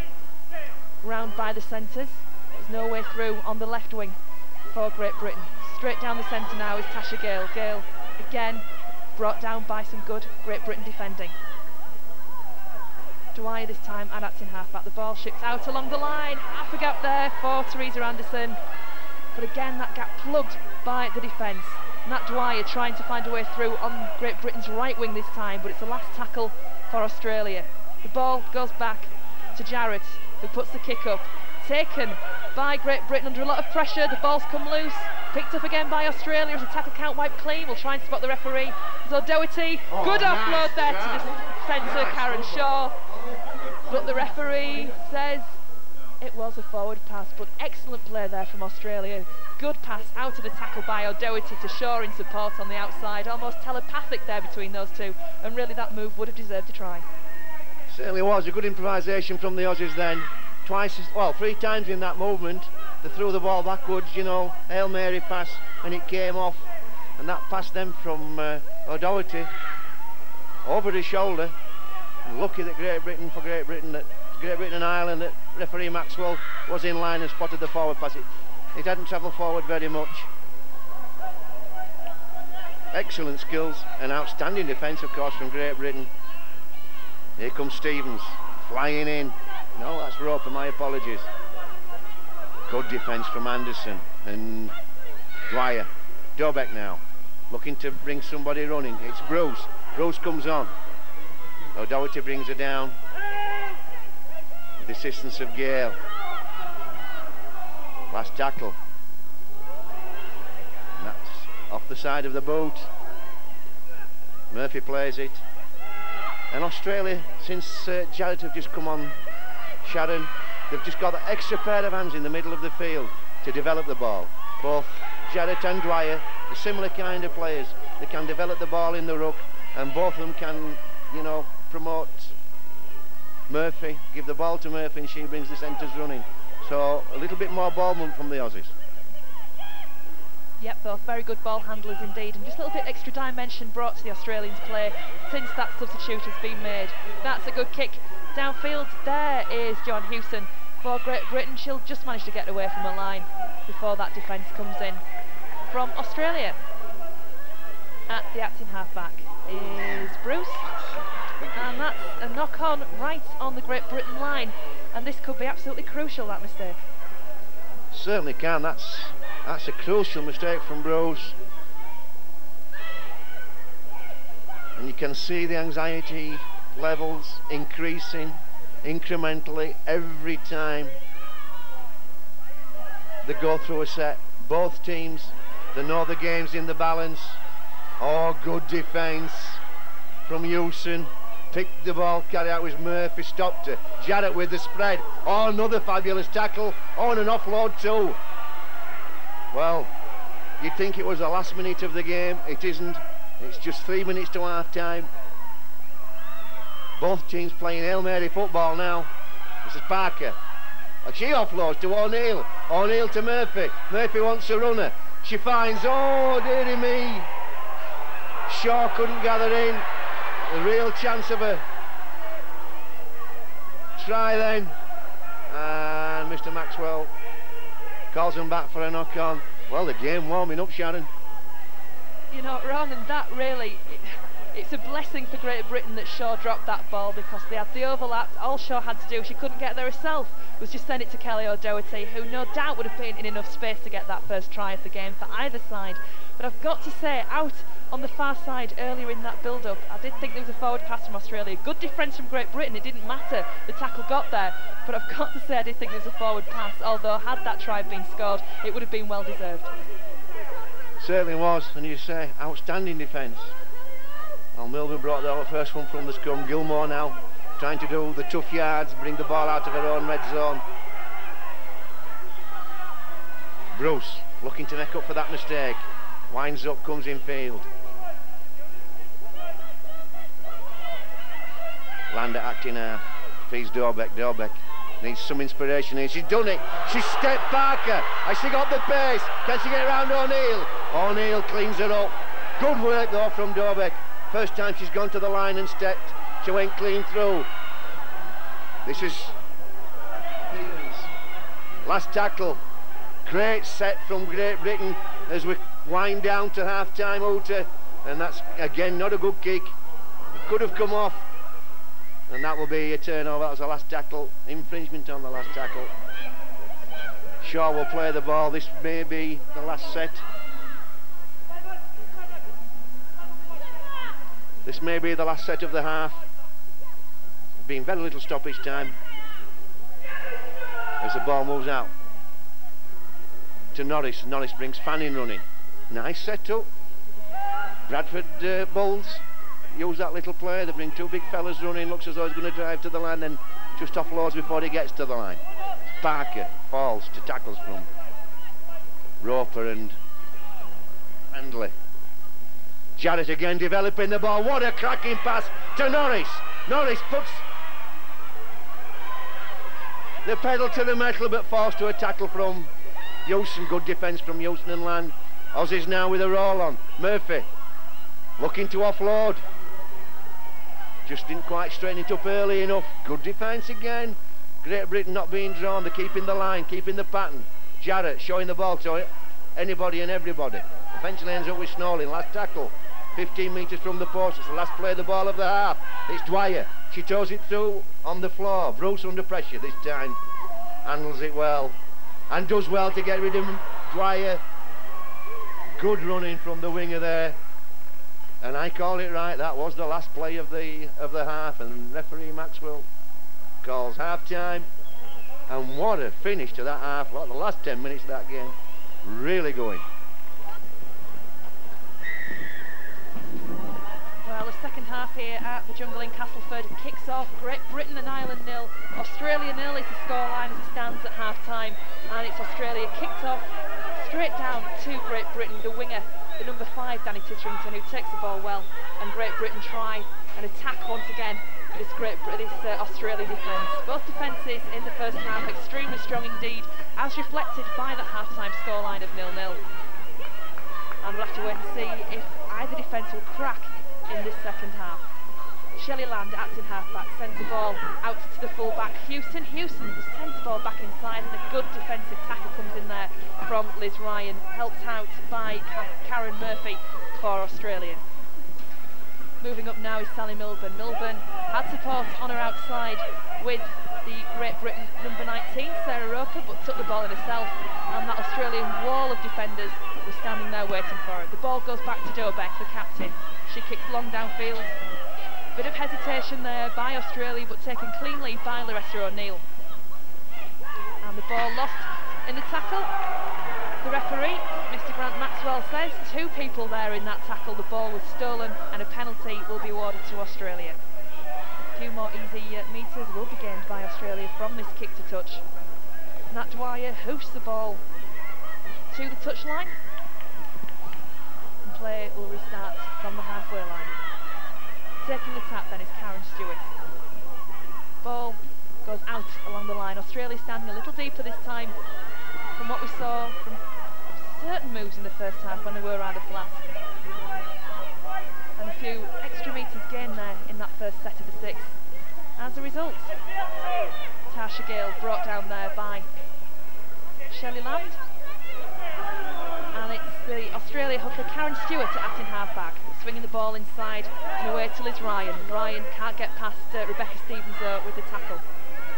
round by the centres. There's no way through on the left wing for Great Britain. Straight down the centre now is Tasha Gale. Gale again brought down by some good Great Britain defending. Dwyer this time at acting half-back. The ball shipped out along the line. Half a gap there for Teresa Anderson. But again, that gap plugged by the defence. Nat Dwyer trying to find a way through on Great Britain's right wing this time, but it's the last tackle for Australia. The ball goes back to Jarrett, who puts the kick up. Taken by Great Britain under a lot of pressure. The ball's come loose. Picked up again by Australia as the tackle count wiped clean. We'll try and spot the referee. There's O'Doherty. Good offload there to the defender, Karen Shaw. But the referee says it was a forward pass, but excellent play there from Australia. Good pass out of the tackle by O'Doherty to Shaw in support on the outside. Almost telepathic there between those two, and really that move would have deserved a try. Certainly was a good improvisation from the Aussies then. Three times in that movement. They threw the ball backwards, you know, Hail Mary pass, and it came off. And that pass then from O'Doherty over his shoulder. Lucky that Great Britain and Ireland, that referee Maxwell was in line and spotted the forward pass. It hadn't travelled forward very much. Excellent skills and outstanding defence, of course, from Great Britain. Here comes Stevens, flying in. No, that's Roper, my apologies. Good defence from Anderson and Dwyer. Dobeck now, looking to bring somebody running. It's Bruce. Bruce comes on. O'Doherty brings her down. With the assistance of Gale. Last tackle. And that's off the side of the boot. Murphy plays it. And Australia, since Jarrett have just come on, Sharon, they've just got that extra pair of hands in the middle of the field to develop the ball. Both Jarrett and Dwyer are similar kind of players. They can develop the ball in the ruck, and both of them can, you know, promote Murphy, give the ball to Murphy, and she brings the centres running. So a little bit more ball movement from the Aussies. Yep, both very good ball handlers indeed, and just a little bit extra dimension brought to the Australians' play since that substitute has been made. That's a good kick downfield. There is John Hewson for Great Britain. She'll just manage to get away from a line before that defence comes in from Australia. At the acting half-back is Bruce, and that's a knock-on right on the Great Britain line, and this could be absolutely crucial, that mistake. Certainly can. That's a crucial mistake from Bruce, and you can see the anxiety levels increasing incrementally every time they go through a set. Both teams, they know the game's in the balance. Oh, good defence from Hewson. Picked the ball, carried out with Murphy, stopped her. Jarrett with the spread. Oh, another fabulous tackle. Oh, and an offload too. Well, you'd think it was the last minute of the game. It isn't. It's just 3 minutes to half time. Both teams playing Hail Mary football now. This is Parker. And she offloads to O'Neill. O'Neill to Murphy. Murphy wants a runner. She finds, oh dearie me. Shaw couldn't gather in. A real chance of a try then. And Mr. Maxwell calls him back for a knock on. Well, the game warming up, Sharon. You're not wrong, and that really, it's a blessing for Great Britain that Shaw dropped that ball, because they had the overlap. All Shaw had to do, she couldn't get there herself, was just send it to Kelly O'Doherty, who no doubt would have been in enough space to get that first try of the game for either side. But I've got to say, out on the far side earlier in that build-up, I did think there was a forward pass from Australia. Good defence from Great Britain, it didn't matter, the tackle got there. But I've got to say, I did think there was a forward pass, although had that try been scored, it would have been well deserved. Certainly was, and you say, outstanding defence. Well, Milburn brought the first one from the scrum. Gilmore now trying to do the tough yards, bring the ball out of her own red zone. Bruce looking to make up for that mistake. Winds up, comes in field. Lander acting half. Feeds Dorbeck. Dorbeck needs some inspiration here. She's done it. She's stepped Parker. Has she got the pace? Can she get around O'Neill? O'Neill cleans her up. Good work though from Dorbeck. First time she's gone to the line and stepped. She went clean through. This is last tackle. Great set from Great Britain as we wind down to half-time, Uta. And that's, again, not a good kick. It could have come off. And that will be a turnover. That was the last tackle. Infringement on the last tackle. Shaw will play the ball. This may be the last set. This may be the last set of the half. Been very little stoppage time as the ball moves out to Norris. Norris brings Fanning running. Nice set up. Bradford Bulls use that little play. They bring two big fellas running. Looks as though he's going to drive to the line, then just offloads before he gets to the line. Parker falls to tackles from Roper and Handley. Jarrett again developing the ball. What a cracking pass to Norris. Norris puts the pedal to the metal, but falls to a tackle from Hewson. Good defence from Hewson and Land. Aussies now with a roll on. Murphy looking to offload. Just didn't quite straighten it up early enough. Good defence again. Great Britain not being drawn. They're keeping the line, keeping the pattern. Jarrett showing the ball to anybody and everybody. Eventually ends up with Snowling. Last tackle. 15 metres from the post. It's the last play of the ball of the half. It's Dwyer. She toes it through on the floor. Bruce under pressure this time. Handles it well. And does well to get rid of him. Dwyer. Good running from the winger there. And I call it right. That was the last play of the half. And referee Maxwell calls half-time. And what a finish to that half. Like the last 10 minutes of that game. Really going. Well, the second half here at the Jungle in Castleford kicks off. Great Britain and Ireland 0, Australia 0 is the scoreline as it stands at half-time, and it's Australia kicked off straight down to Great Britain. The winger, the number 5, Danny Titterington, who takes the ball well, and Great Britain try and attack once again this Australian defence. Both defences in the first half extremely strong indeed, as reflected by that half-time scoreline of 0-0. And we'll have to wait and see if either defence will crack in this second half. Shelley Land, acting half-back, sends the ball out to the full-back. Hewson sends the ball back inside, and a good defensive tackle comes in there from Liz Ryan, helped out by Karen Murphy for Australia. Moving up now is Sally Milburn. Milburn had support on her outside with the Great Britain number 19, Sarah Roper, but took the ball in herself, and that Australian wall of defenders was standing there waiting for her. The ball goes back to Dobek, the captain. She kicks long downfield. Bit of hesitation there by Australia, but taken cleanly by Larissa O'Neill. And the ball lost in the tackle. The referee, Mr. Grant Maxwell, says 2 people there in that tackle. The ball was stolen and a penalty will be awarded to Australia. A few more easy metres will be gained by Australia from this kick to touch. Nat Dwyer hoofs the ball to the touchline. And play will restart from the halfway line. Taking the tap then is Karen Stewart. Ball goes out along the line. Australia standing a little deeper this time from what we saw from certain moves in the first half when they were rather flat. And a few extra metres gained there in that first set of the 6. As a result, Tasha Gale brought down there by Shelley Land. And it's the Australia hooker Karen Stewart at in half-back, swinging the ball inside and away to Liz Ryan. Ryan can't get past Rebecca Stevens with the tackle.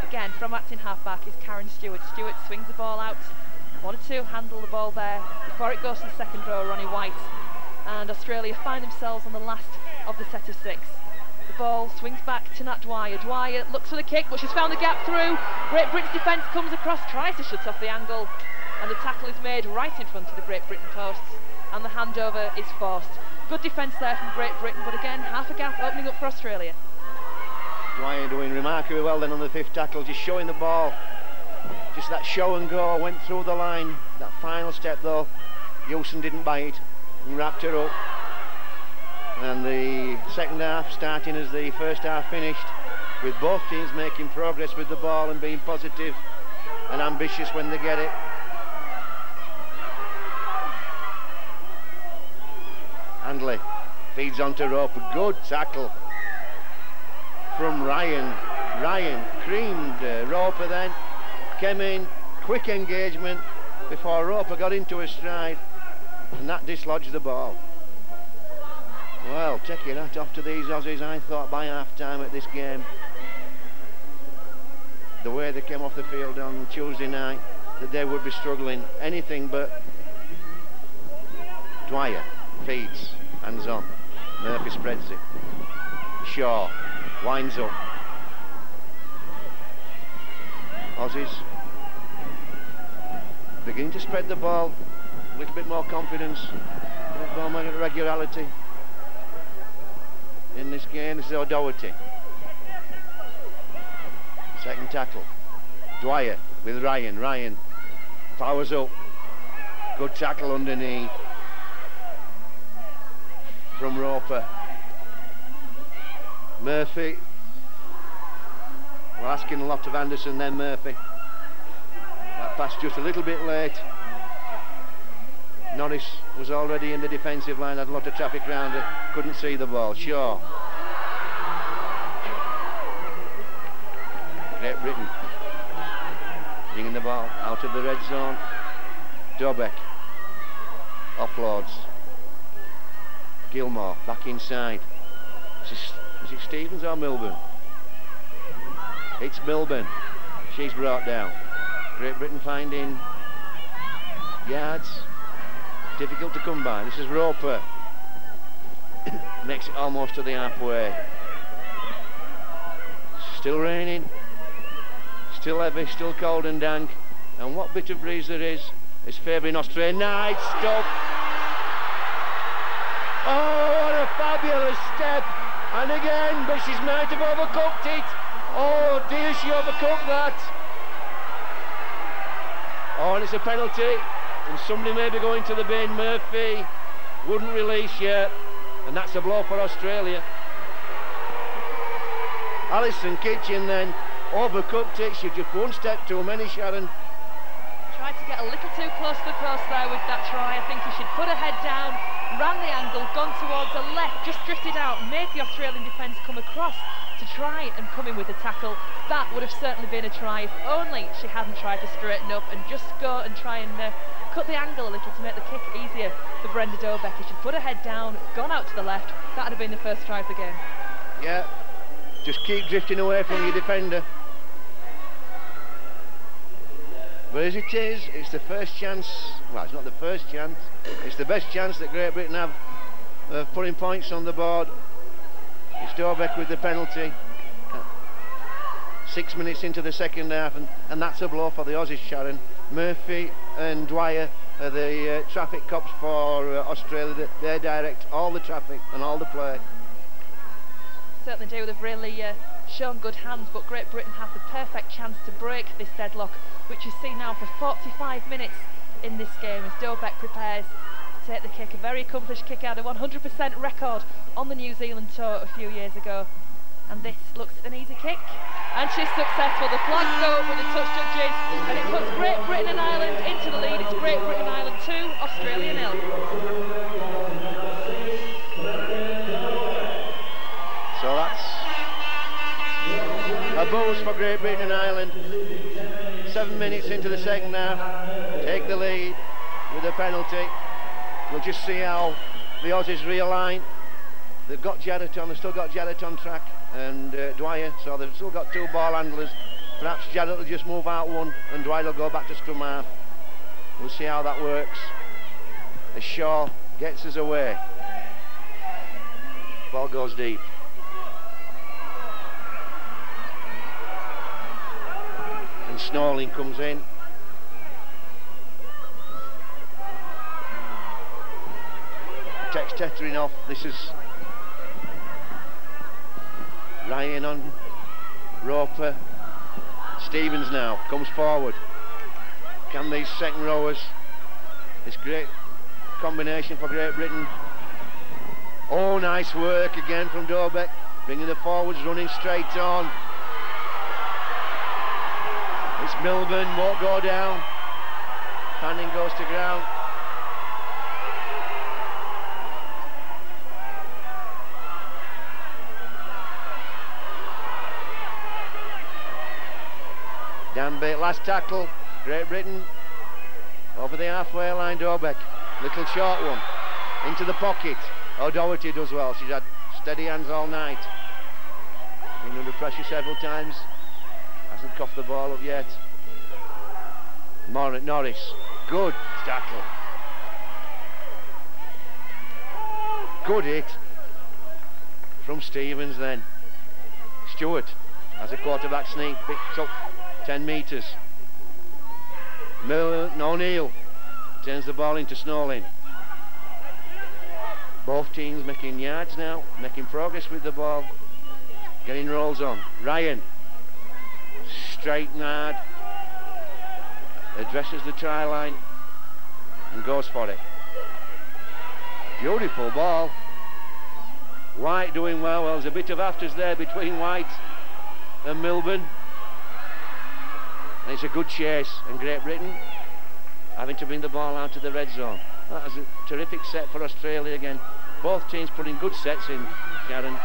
Again, from acting half-back is Karen Stewart. Stewart swings the ball out. Wanted to handle the ball there before it goes to the second row, Ronnie White. And Australia find themselves on the last of the set of 6. The ball swings back to Nat Dwyer. Dwyer looks for the kick, but she's found the gap through. Great Britain's defence comes across, tries to shut off the angle. And the tackle is made right in front of the Great Britain posts. And the handover is forced. Good defence there from Great Britain, but again, half a gap opening up for Australia. Dwyer doing remarkably well then on the 5th tackle, just showing the ball. Just that show and go, went through the line. That final step though, Hewson didn't bite and wrapped her up. And the second half starting as the first half finished, with both teams making progress with the ball and being positive and ambitious when they get it. Handley feeds onto Roper, good tackle from Ryan. Ryan creamed Roper then, came in, quick engagement before Roper got into her stride, and that dislodged the ball. Well, take your hat off to these Aussies. I thought by half-time at this game, the way they came off the field on Tuesday night, that they would be struggling. Anything but. Dwyer feeds, hands on. Murphy spreads it. Shaw winds up. Aussies beginning to spread the ball, a little bit more confidence, a little more regularity in this game. This is O'Doherty. Second tackle. Dwyer with Ryan. Ryan powers up. Good tackle underneath from Roper. Murphy. We're asking a lot of Anderson then, Murphy. That pass just a little bit late. Norris was already in the defensive line, had a lot of traffic around her, couldn't see the ball. Shaw. Great Britain bringing the ball out of the red zone. Dobek offloads. Gilmore back inside. Is it Stevens or Milburn? It's Milburn. She's brought down. Great Britain finding yards. Difficult to come by. This is Roper. Makes it almost to the halfway. Still raining. Still heavy, still cold and dank. And what bit of breeze there is favouring Australia. Nice stop. Oh, what a fabulous step. And again, but she's might have overcooked it. Oh dear, she overcooked that. Oh, and it's a penalty. And somebody may be going to the bin. Murphy wouldn't release yet. And that's a blow for Australia. Alison Kitchen then overcooked it. She just one step too many, Sharon. Tried to get a little too close to the post there with that try. I think he should put her head down, ran the angle, gone towards the left, just drifted out, made the Australian defence come across to try and come in with the tackle. That would have certainly been a try if only she hadn't tried to straighten up and just go and try and cut the angle a little to make the kick easier for Brenda Dobek. If she'd put her head down, gone out to the left, that would have been the first try of the game. Yeah, just keep drifting away from your defender. But as it is, it's the first chance, well, it's not the first chance, it's the best chance that Great Britain have of putting points on the board It's Dorbeck with the penalty. 6 minutes into the second half, and that's a blow for the Aussies, Sharon. Murphy and Dwyer are the traffic cops for Australia. They direct all the traffic and all the play. Certainly do. They've really shown good hands, but Great Britain have the perfect chance to break this deadlock, which you see now for 45 minutes in this game as Dorbeck prepares to take the kick. A very accomplished kick out, a 100% record on the New Zealand tour a few years ago. And this looks an easy kick, and she's successful. The flags go up with the touch judges, and it puts Great Britain and Ireland into the lead. It's Great Britain and Ireland 2, Australia 0. So that's a boost for Great Britain and Ireland. 7 minutes into the second half, take the lead with a penalty. We'll just see how the Aussies realign. They've got Jarrett on, they've still got Jarrett on track, and Dwyer, so they've still got 2 ball handlers. Perhaps Jarrett will just move out one and Dwyer will go back to scrum half. We'll see how that works. As Shaw gets us away. Ball goes deep. And Snorling comes in. Takes Tethering off. This is Ryan on Roper. Stevens now comes forward. Can these second rowers, this great combination for Great Britain. Oh, nice work again from Dorbeck, bringing the forwards running straight on. It's Milburn, won't go down. Fanning goes to ground. Danby, last tackle, Great Britain over the halfway line. Dorbeck, little short one into the pocket. O'Doherty does well, she's had steady hands all night, been under pressure several times, hasn't coughed the ball up yet. Norris, good tackle, good hit from Stevens. Then Stewart as a quarterback sneak, picks up 10 metres. O'Neill turns the ball into Snorling. Both teams making yards now, making progress with the ball, getting rolls on. Ryan, straight and hard, addresses the try line and goes for it. Beautiful ball. White doing well. There's a bit of afters there between White and Milburn. And it's a good chase, and Great Britain having to bring the ball out to the red zone. That was a terrific set for Australia again. Both teams putting good sets in, Sharon.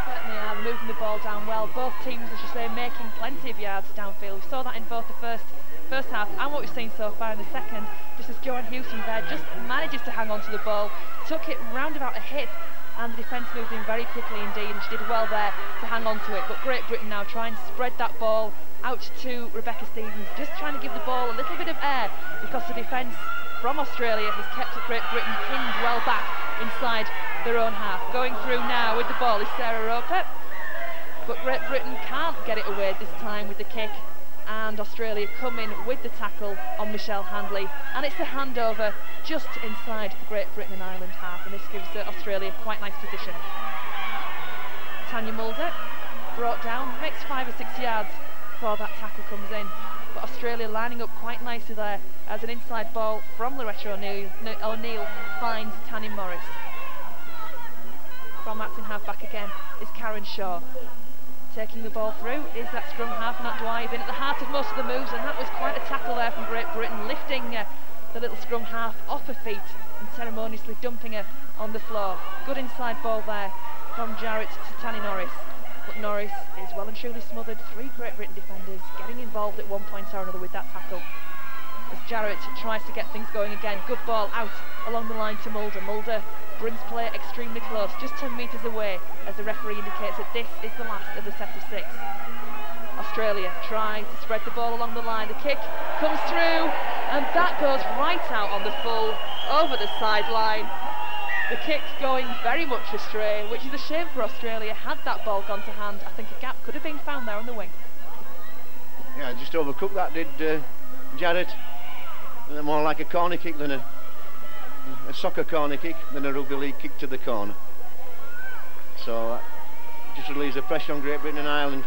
Certainly are, moving the ball down well. Both teams, as you say, making plenty of yards downfield. We saw that in both the first half and what we've seen so far in the second. Just as Joanne Houston there just manages to hang on to the ball, took it round about a hip, and the defence moved in very quickly indeed, and she did well there to hang on to it. But Great Britain now trying to spread that ball out to Rebecca Stevens, just trying to give the ball a little bit of air, because the defence from Australia has kept Great Britain pinned well back inside their own half. Going through now with the ball is Sarah Roper, but Great Britain can't get it away this time with the kick, and Australia come in with the tackle on Michelle Handley, and it's the handover just inside the Great Britain and Ireland half, and this gives Australia quite nice position. Tanya Mulder brought down, makes 5 or 6 yards before that tackle comes in, but Australia lining up quite nicely there as an inside ball from Loretta O'Neill finds Tanya Morris. From that's in half back again is Karen Shaw. Taking the ball through is that scrum half, Nat Dwyer, been at the heart of most of the moves, and that was quite a tackle there from Great Britain, lifting the little scrum half off her feet and ceremoniously dumping her on the floor. Good inside ball there from Jarrett to Tanya Norris, but Norris is well and truly smothered. 3 Great Britain defenders getting involved at one point or another with that tackle. As Jarrett tries to get things going again, good ball out along the line to Mulder. Mulder brings play extremely close, just 10 metres away, as the referee indicates that this is the last of the set of 6. Australia try to spread the ball along the line. The kick comes through, and that goes right out on the full, over the sideline. The kick going very much astray, which is a shame for Australia. Had that ball gone to hand, I think a gap could have been found there on the wing. Yeah, just overcooked that, did Jarrett. More like a corner kick than a soccer corner kick than a rugby league kick to the corner. So just relieves the pressure on Great Britain and Ireland.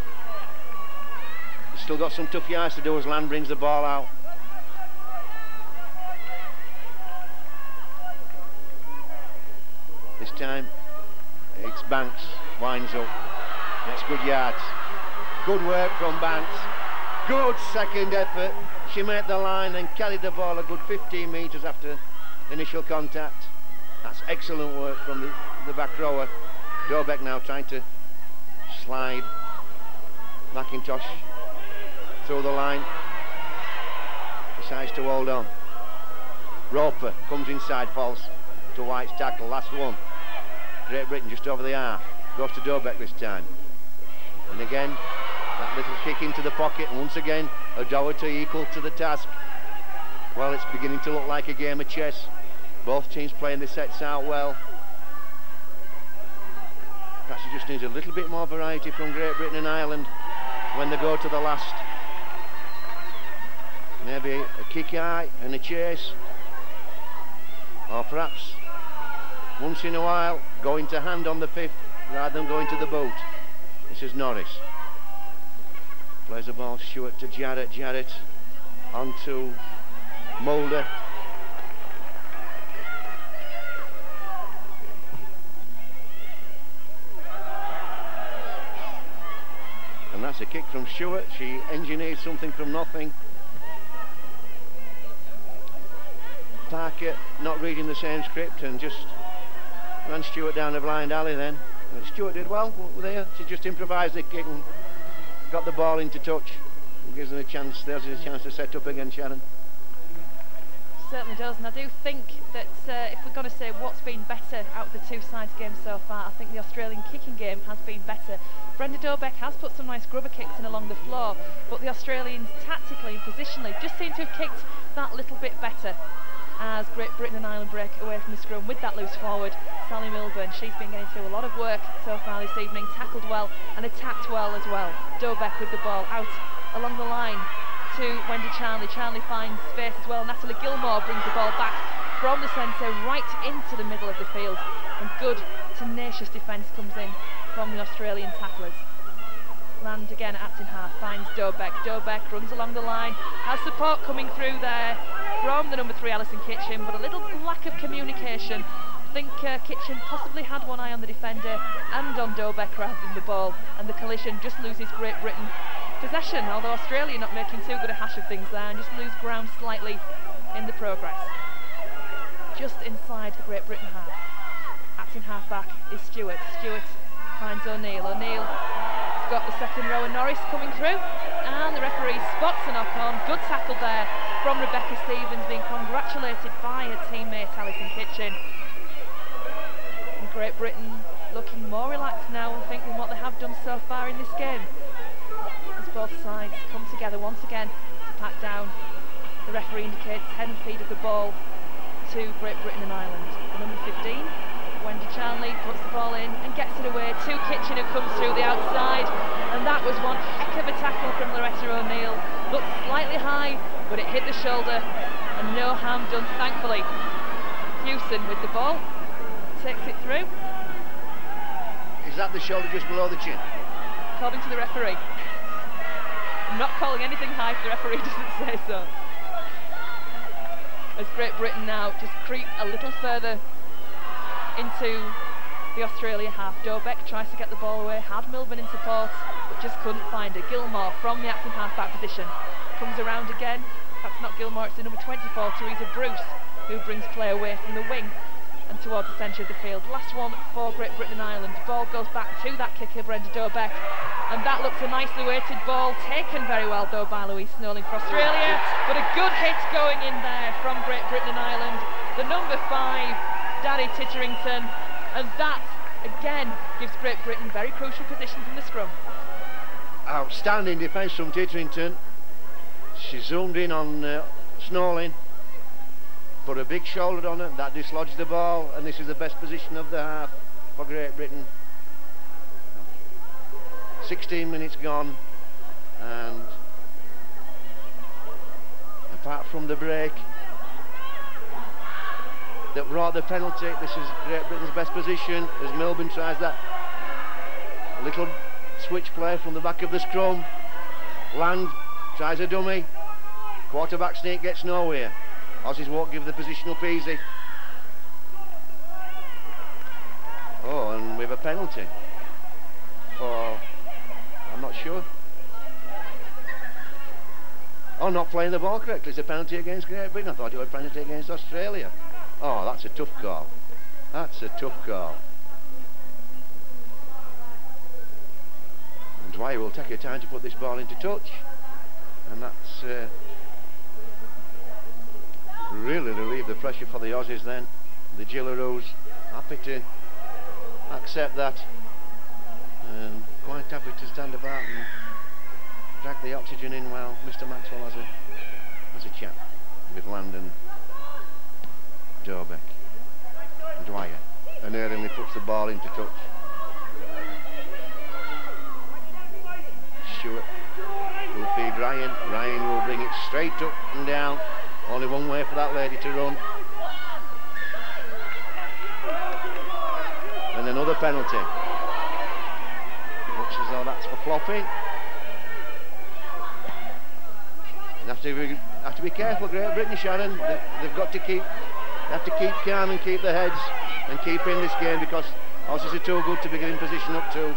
They've still got some tough yards to do as Land brings the ball out. This time it's Banks, winds up, gets good yards. Good work from Banks, good second effort. She made the line and carried the ball a good 15 metres after initial contact. That's excellent work from the back rower. Dobeck now trying to slide McIntosh through the line, decides to hold on. Roper comes inside, falls to White's tackle, last one. Great Britain just over the half, goes to Dobeck this time. And again, that little kick into the pocket, and once again, O'Doherty equal to the task. Well, it's beginning to look like a game of chess. Both teams playing the sets out well. Perhaps it just needs a little bit more variety from Great Britain and Ireland when they go to the last. Maybe a kick eye and a chase. Or perhaps, once in a while, going to hand on the fifth rather than going to the boot. This is Norris. Plays the ball Stewart to Jarrett. Jarrett on to Mulder. And that's a kick from Stewart. She engineered something from nothing. Parker not reading the same script and just ran Stewart down a blind alley then. But Stewart did well there. She just improvised the kick and got the ball into touch. It gives them a chance. There's a chance to set up again, Sharon. Certainly does, and I do think that if we're going to say what's been better out of the two sides game so far, I think the Australian kicking game has been better. Brenda Dobeck has put some nice grubber kicks in along the floor, but the Australians tactically and positionally just seem to have kicked that little bit better. As Great Britain and Ireland break away from the scrum with that loose forward, Sally Milburn, she's been getting through a lot of work so far this evening, tackled well and attacked well as well. Dobeck with the ball out along the line to Wendy Charnley. Charnley finds space as well. Natalie Gilmore brings the ball back from the centre right into the middle of the field, and good tenacious defence comes in from the Australian tacklers. Land again at Acton Half, finds Dobeck. Dobeck runs along the line, has support coming through there from the number 3 Alison Kitchen, but a little lack of communication. I think Kitchen possibly had one eye on the defender and on Dobeck rather than the ball, and the collision just loses Great Britain possession, although Australia not making too good a hash of things there and just lose ground slightly in the progress. Just inside the Great Britain half. Acton half back is Stewart. Stewart finds O'Neill. O'Neill got the second row and Norris coming through, and the referee spots a knock on. Good tackle there from Rebecca Stevens, being congratulated by her teammate Alison Kitchen. And Great Britain looking more relaxed now, I think, than what they have done so far in this game, as both sides come together once again to pack down. The referee indicates head and feet of the ball to Great Britain and Ireland. The number 15, Wendy Charnley, puts the ball in and gets it away to Kitchen, who comes through the outside, and that was one heck of a tackle from Loretta O'Neill. Looked slightly high, but it hit the shoulder and no harm done, thankfully. Hewson with the ball, takes it through. Is that the shoulder just below the chin? According to the referee. I'm not calling anything high if the referee doesn't say so. As Great Britain now just creep a little further into the Australia half. Dobeck tries to get the ball away, had Milburn in support, but just couldn't find her. Gilmore from the Acton half back position comes around again. That's not Gilmore, it's the number 24, Teresa Bruce, who brings play away from the wing and towards the centre of the field. Last one for Great Britain and Ireland. Ball goes back to that kicker, Brenda Dobeck, and that looks a nicely weighted ball, taken very well though by Louise Snowling for Australia, but a good hit going in there from Great Britain and Ireland. The number 5, Danny Titterington, and that again gives Great Britain very crucial position from the scrum. Outstanding defence from Titterington. She zoomed in on Snowling, put a big shoulder on it, that dislodged the ball, and this is the best position of the half for Great Britain. 16 minutes gone, and apart from the break that brought the penalty, this is Great Britain's best position as Melbourne tries that little switch play from the back of the scrum. Land tries a dummy, quarterback sneak gets nowhere. Aussies won't give the position up easy. Oh, and we have a penalty for, I'm not sure. Oh, not playing the ball correctly. It's a penalty against Great Britain. I thought it was a penalty against Australia. Oh, that's a tough call. That's a tough call. And Dwyer will take her time to put this ball into touch. And that's really relieved the pressure for the Aussies then. The Gillaroos happy to accept that. And quite happy to stand about and drag the oxygen in while Mr. Maxwell has a chat with Land and Dobek and Dwyer, and Erringly puts the ball into touch. Stewart will feed Ryan. Ryan will bring it straight up and down. Only one way for that lady to run. And another penalty. Looks as though that's for flopping. Have to be careful, Great Britain, Sharon. They've got to keep. They have to keep calm and keep their heads and keep in this game, because Aussies are too good to be giving position up to.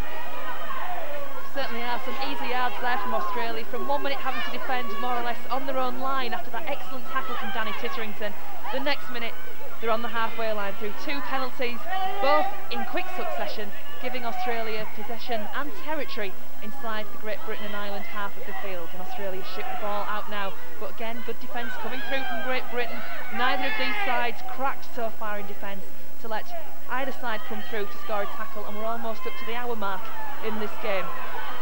Certainly are some easy yards there from Australia, from 1 minute having to defend more or less on their own line after that excellent tackle from Danny Titterington. The next minute they're on the halfway line through 2 penalties, both in quick succession, giving Australia possession and territory inside the Great Britain and Ireland half of the field. And Australia ship the ball out now, but again good defence coming through from Great Britain. Neither of these sides cracked so far in defence to let either side come through to score a tackle, and we're almost up to the hour mark in this game.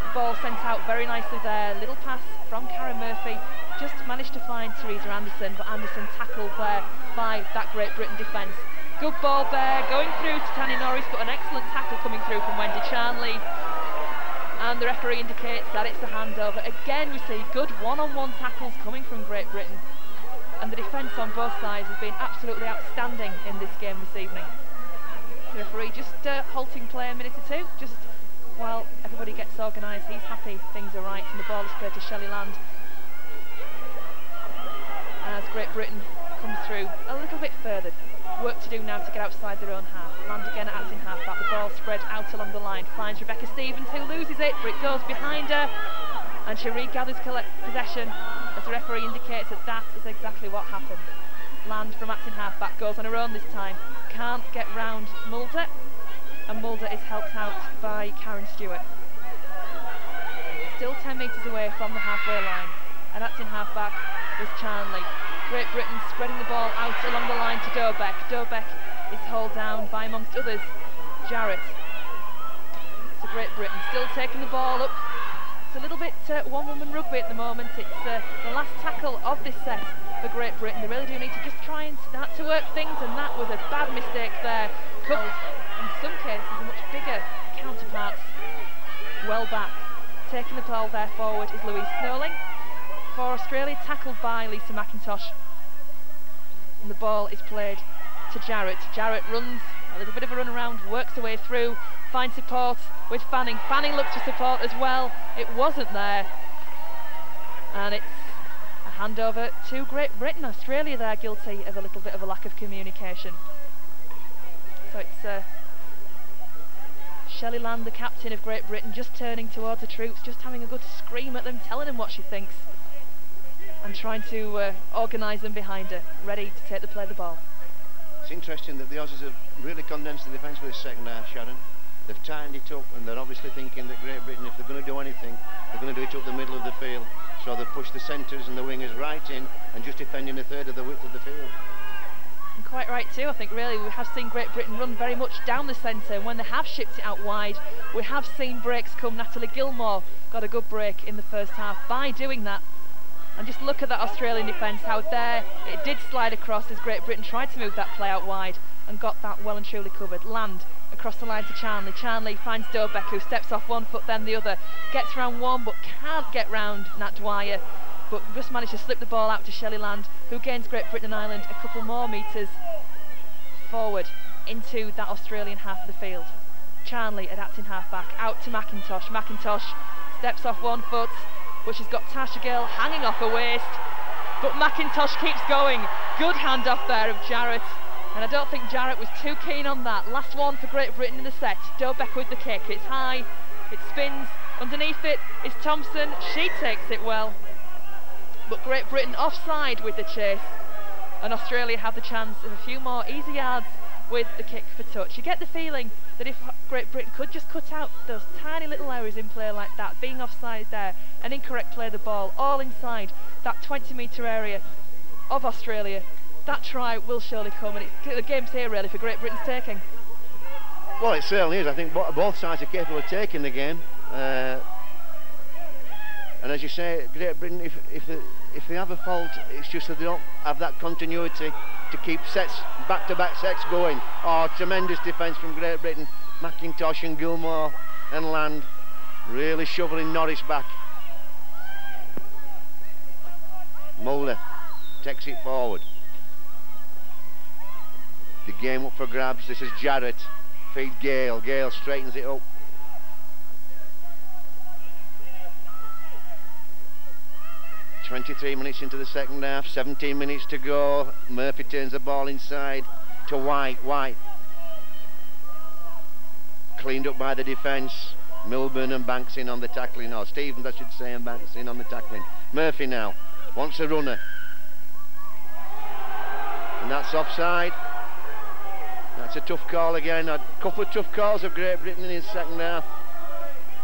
The ball sent out very nicely there, little pass from Karen Murphy, just managed to find Teresa Anderson, but Anderson tackled there by that Great Britain defence. Good ball there, going through to Tanya Norris, but an excellent tackle coming through from Wendy Charnley. And the referee indicates that it's a handover. Again, we see good one-on-one tackles coming from Great Britain. And the defence on both sides has been absolutely outstanding in this game this evening. The referee just halting play a minute or two, just while everybody gets organised. He's happy things are right, and the ball is played to Shelley Land. As Great Britain comes through a little bit further. Work to do now to get outside their own half. Land again at in half back. The ball spread out along the line. Finds Rebecca Stevens, who loses it, but it goes behind her. And she regathers possession as the referee indicates that that is exactly what happened. Land from acting half back goes on her own this time. Can't get round Mulder. And Mulder is helped out by Karen Stewart. Still 10 metres away from the halfway line. And acting half back was Charnley. Great Britain spreading the ball out along the line to Dobek. Dobek is hauled down by, amongst others, Jarrett. So Great Britain still taking the ball up. It's a little bit one-woman rugby at the moment. It's the last tackle of this set for Great Britain. They really do need to just try and start to work things, and that was a bad mistake there. Coupled, in some cases, a much bigger counterparts well back. Taking the ball there forward is Louise Snowling. For Australia, tackled by Lisa McIntosh. And the ball is played to Jarrett. Jarrett runs a little bit of a run around, works her way through, finds support with Fanning. Fanning looks for support as well. It wasn't there. And it's a handover to Great Britain. Australia there guilty of a little bit of a lack of communication. So it's Shelley Land, the captain of Great Britain, just turning towards the troops, just having a good scream at them, telling them what she thinks, and trying to organise them behind her, ready to take the play of the ball. It's interesting that the Aussies have really condensed the defence for this second half, Sharon. They've tightened it up, and they're obviously thinking that Great Britain, if they're going to do anything, they're going to do it up the middle of the field. So they've pushed the centres and the wingers right in, and just defending a third of the width of the field. And quite right too, I think really we have seen Great Britain run very much down the centre, and when they have shipped it out wide, we have seen breaks come. Natalie Gilmore got a good break in the first half by doing that. And just look at that Australian defence, how there it did slide across as Great Britain tried to move that play out wide and got that well and truly covered. Land across the line to Charnley. Charnley finds Dobeck, who steps off one foot then the other. Gets round one but can't get round Nat Dwyer, but just managed to slip the ball out to Shelley Land, who gains Great Britain and Ireland a couple more metres forward into that Australian half of the field. Charnley adapting half-back, out to McIntosh. McIntosh steps off one foot, but she's got Tasha Gill hanging off her waist, but McIntosh keeps going. Good handoff there of Jarrett, and I don't think Jarrett was too keen on that. Last one for Great Britain in the set. Dobeck with the kick. It's high, it spins, underneath it is Thompson. She takes it well, but Great Britain offside with the chase, and Australia have the chance of a few more easy yards with the kick for touch. You get the feeling that if Great Britain could just cut out those tiny little errors in play like that, being offside there, an incorrect play of the ball, all inside that 20-metre area of Australia, that try will surely come, and the game's here really for Great Britain's taking. Well, it certainly is. I think both sides are capable of taking the game. And as you say, Great Britain, if they have a fault, it's just that they don't have that continuity to keep sets, back-to-back sets going. Oh, tremendous defence from Great Britain. McIntosh and Gilmore and Land really shoveling Norris back. Mulder takes it forward. The game up for grabs. This is Jarrett. Feed Gale. Gale straightens it up. "23 minutes into the second half, 17 minutes to go. Murphy turns the ball inside to White. White cleaned up by the defence. Milburn and Banks in on the tackling, or Stevens I should say, and Banks in on the tackling. Murphy now wants a runner, and that's offside. That's a tough call again. A couple of tough calls of Great Britain in his second half.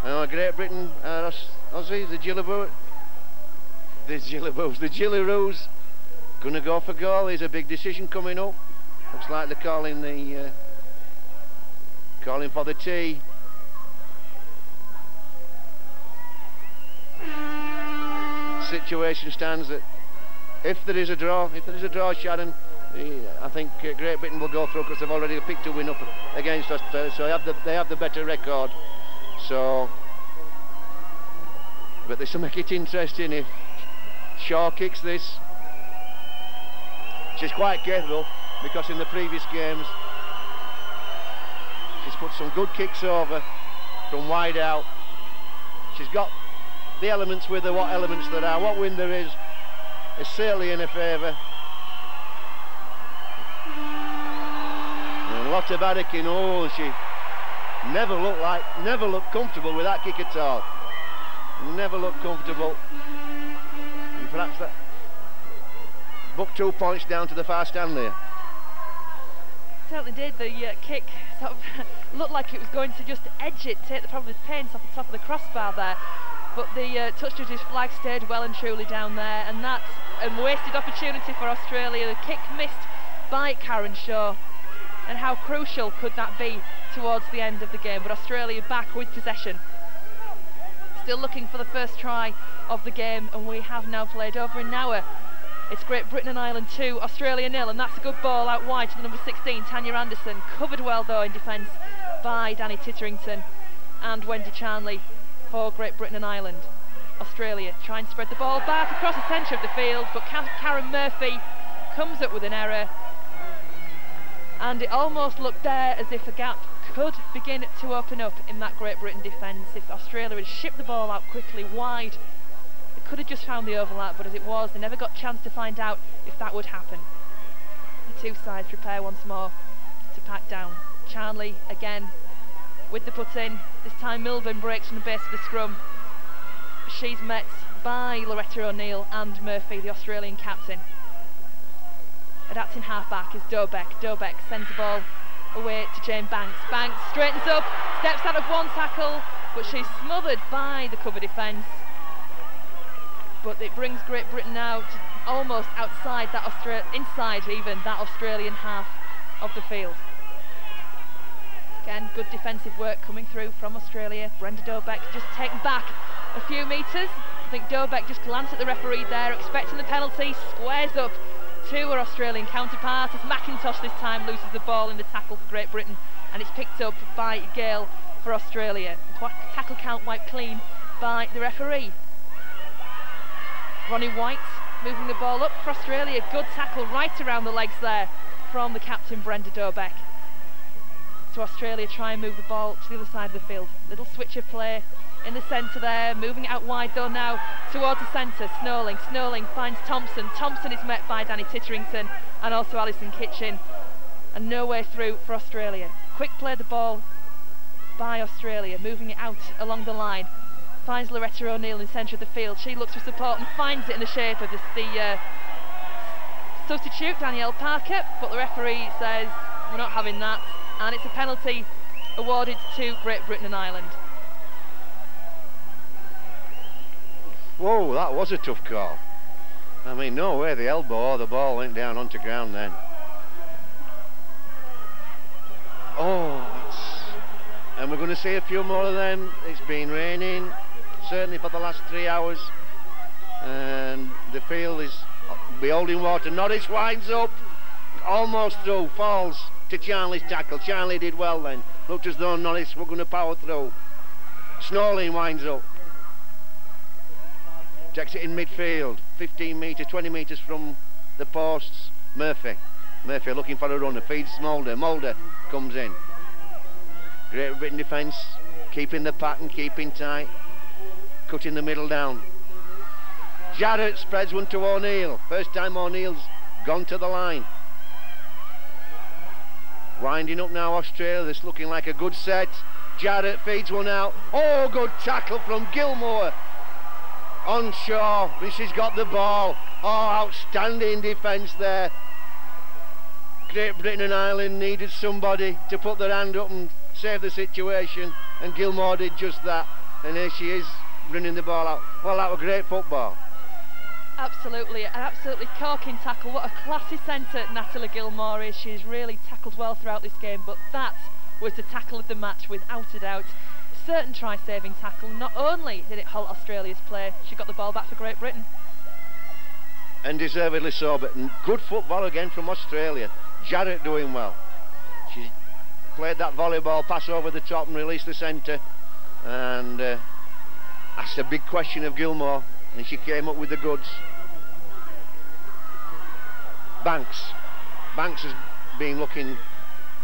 Great Britain, Aussie, the Gillaroos gonna go for goal. There's a big decision coming up. Looks like they're calling for the tee. Situation stands that if there is a draw, Sharon, I think Great Britain will go through because they've already picked a win up against us, so they have the better record. So, but this will make it interesting if Shaw kicks this. She's quite capable because in the previous games she's put some good kicks over from wide out. She's got the elements with her, what elements there are, what wind there is certainly in her favour. And a lot of Anakin, she never looked comfortable with that kick at all. Never looked comfortable. And perhaps that booked 2 points down to the far stand there. Certainly did. The kick sort of looked like it was going to just edge it, take probably the paint off the top of the crossbar there. But the touch judge's flag stayed well and truly down there, and that's a wasted opportunity for Australia. The kick missed by Karen Shaw, and how crucial could that be towards the end of the game? But Australia back with possession, still looking for the first try of the game, and we have now played over an hour. It's Great Britain and Ireland 2, Australia 0, and that's a good ball out wide to the number 16, Tanya Anderson, covered well though in defence by Danny Titterington and Wendy Charnley for Great Britain and Ireland. Australia trying to spread the ball back across the centre of the field, but Karen Murphy comes up with an error, and it almost looked there as if a gap could begin to open up in that Great Britain defence if Australia had shipped the ball out quickly wide. They could have just found the overlap, but as it was, they never got a chance to find out if that would happen. The two sides prepare once more to pack down. Charnley again with the put in. This time Milburn breaks from the base of the scrum. She's met by Loretta O'Neill and Murphy, the Australian captain. Adapting half-back is Dobeck. Dobeck sends the ball away to Jane Banks. Banks straightens up, steps out of one tackle, but she's smothered by the cover defence. But it brings Great Britain now to almost outside that inside even that Australian half of the field. Again, good defensive work coming through from Australia. Brenda Dobeck just taken back a few metres, I think Dobeck just glanced at the referee there, expecting the penalty, squares up to her Australian counterpart as McIntosh this time loses the ball in the tackle for Great Britain, and it's picked up by Gale for Australia. Tackle count wiped clean by the referee. Ronnie White moving the ball up for Australia. Good tackle right around the legs there from the captain Brenda Dobeck. So Australia try and move the ball to the other side of the field. Little switch of play in the centre there, moving it out wide though now towards the centre. Snowling finds Thompson. Thompson is met by Danny Titterington and also Alison Kitchen, and no way through for Australia. Quick play the ball by Australia, moving it out along the line. Finds Loretta O'Neill in the centre of the field. She looks for support and finds it in the shape of the substitute, Danielle Parker, but the referee says we're not having that, and it's a penalty awarded to Great Britain and Ireland. Whoa, that was a tough call. I mean, no way the elbow or the ball went down onto ground then. Oh, and we're going to see a few more of them. It's been raining, certainly for the last 3 hours, and the field is beholding water. Norris winds up, almost through, falls to Charlie's tackle. Charlie did well then. Looked as though Norris were going to power through. Snowling winds up. Takes it in midfield, 15 metres, 20 metres from the posts. Murphy looking for a runner, feeds Mulder. Mulder comes in. Great Britain defence, keeping the pattern, keeping tight, cutting the middle down. Jarrett spreads one to O'Neill. First time O'Neill's gone to the line. Winding up now Australia, this looking like a good set. Jarrett feeds one out. Oh, good tackle from Gilmore. On Shaw, she's got the ball. Oh, outstanding defence there. Great Britain and Ireland needed somebody to put their hand up and save the situation, and Gilmore did just that. And here she is, running the ball out. Well, that was great football. Absolutely, an absolutely corking tackle. What a classy centre Natalie Gilmore is. She's really tackled well throughout this game, but that was the tackle of the match without a doubt. Certain try-saving tackle. Not only did it halt Australia's play, she got the ball back for Great Britain. And deservedly so, but good football again from Australia. Jarrett doing well. She played that volleyball pass over the top and released the centre, and asked a big question of Gilmore, and she came up with the goods. Banks has been looking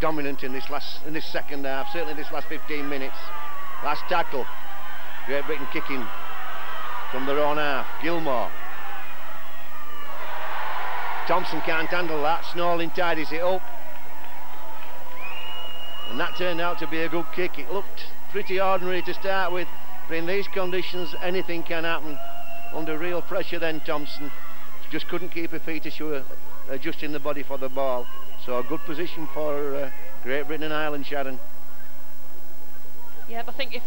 dominant in this second half, certainly this last 15 minutes. Last tackle, Great Britain kicking from their own half. Gilmore. Thompson can't handle that. Snowling tidies it up. And that turned out to be a good kick. It looked pretty ordinary to start with, but in these conditions anything can happen. Under real pressure then Thompson just couldn't keep her feet as she was adjusting the body for the ball. So a good position for Great Britain and Ireland, Sharon. Yeah, but I think it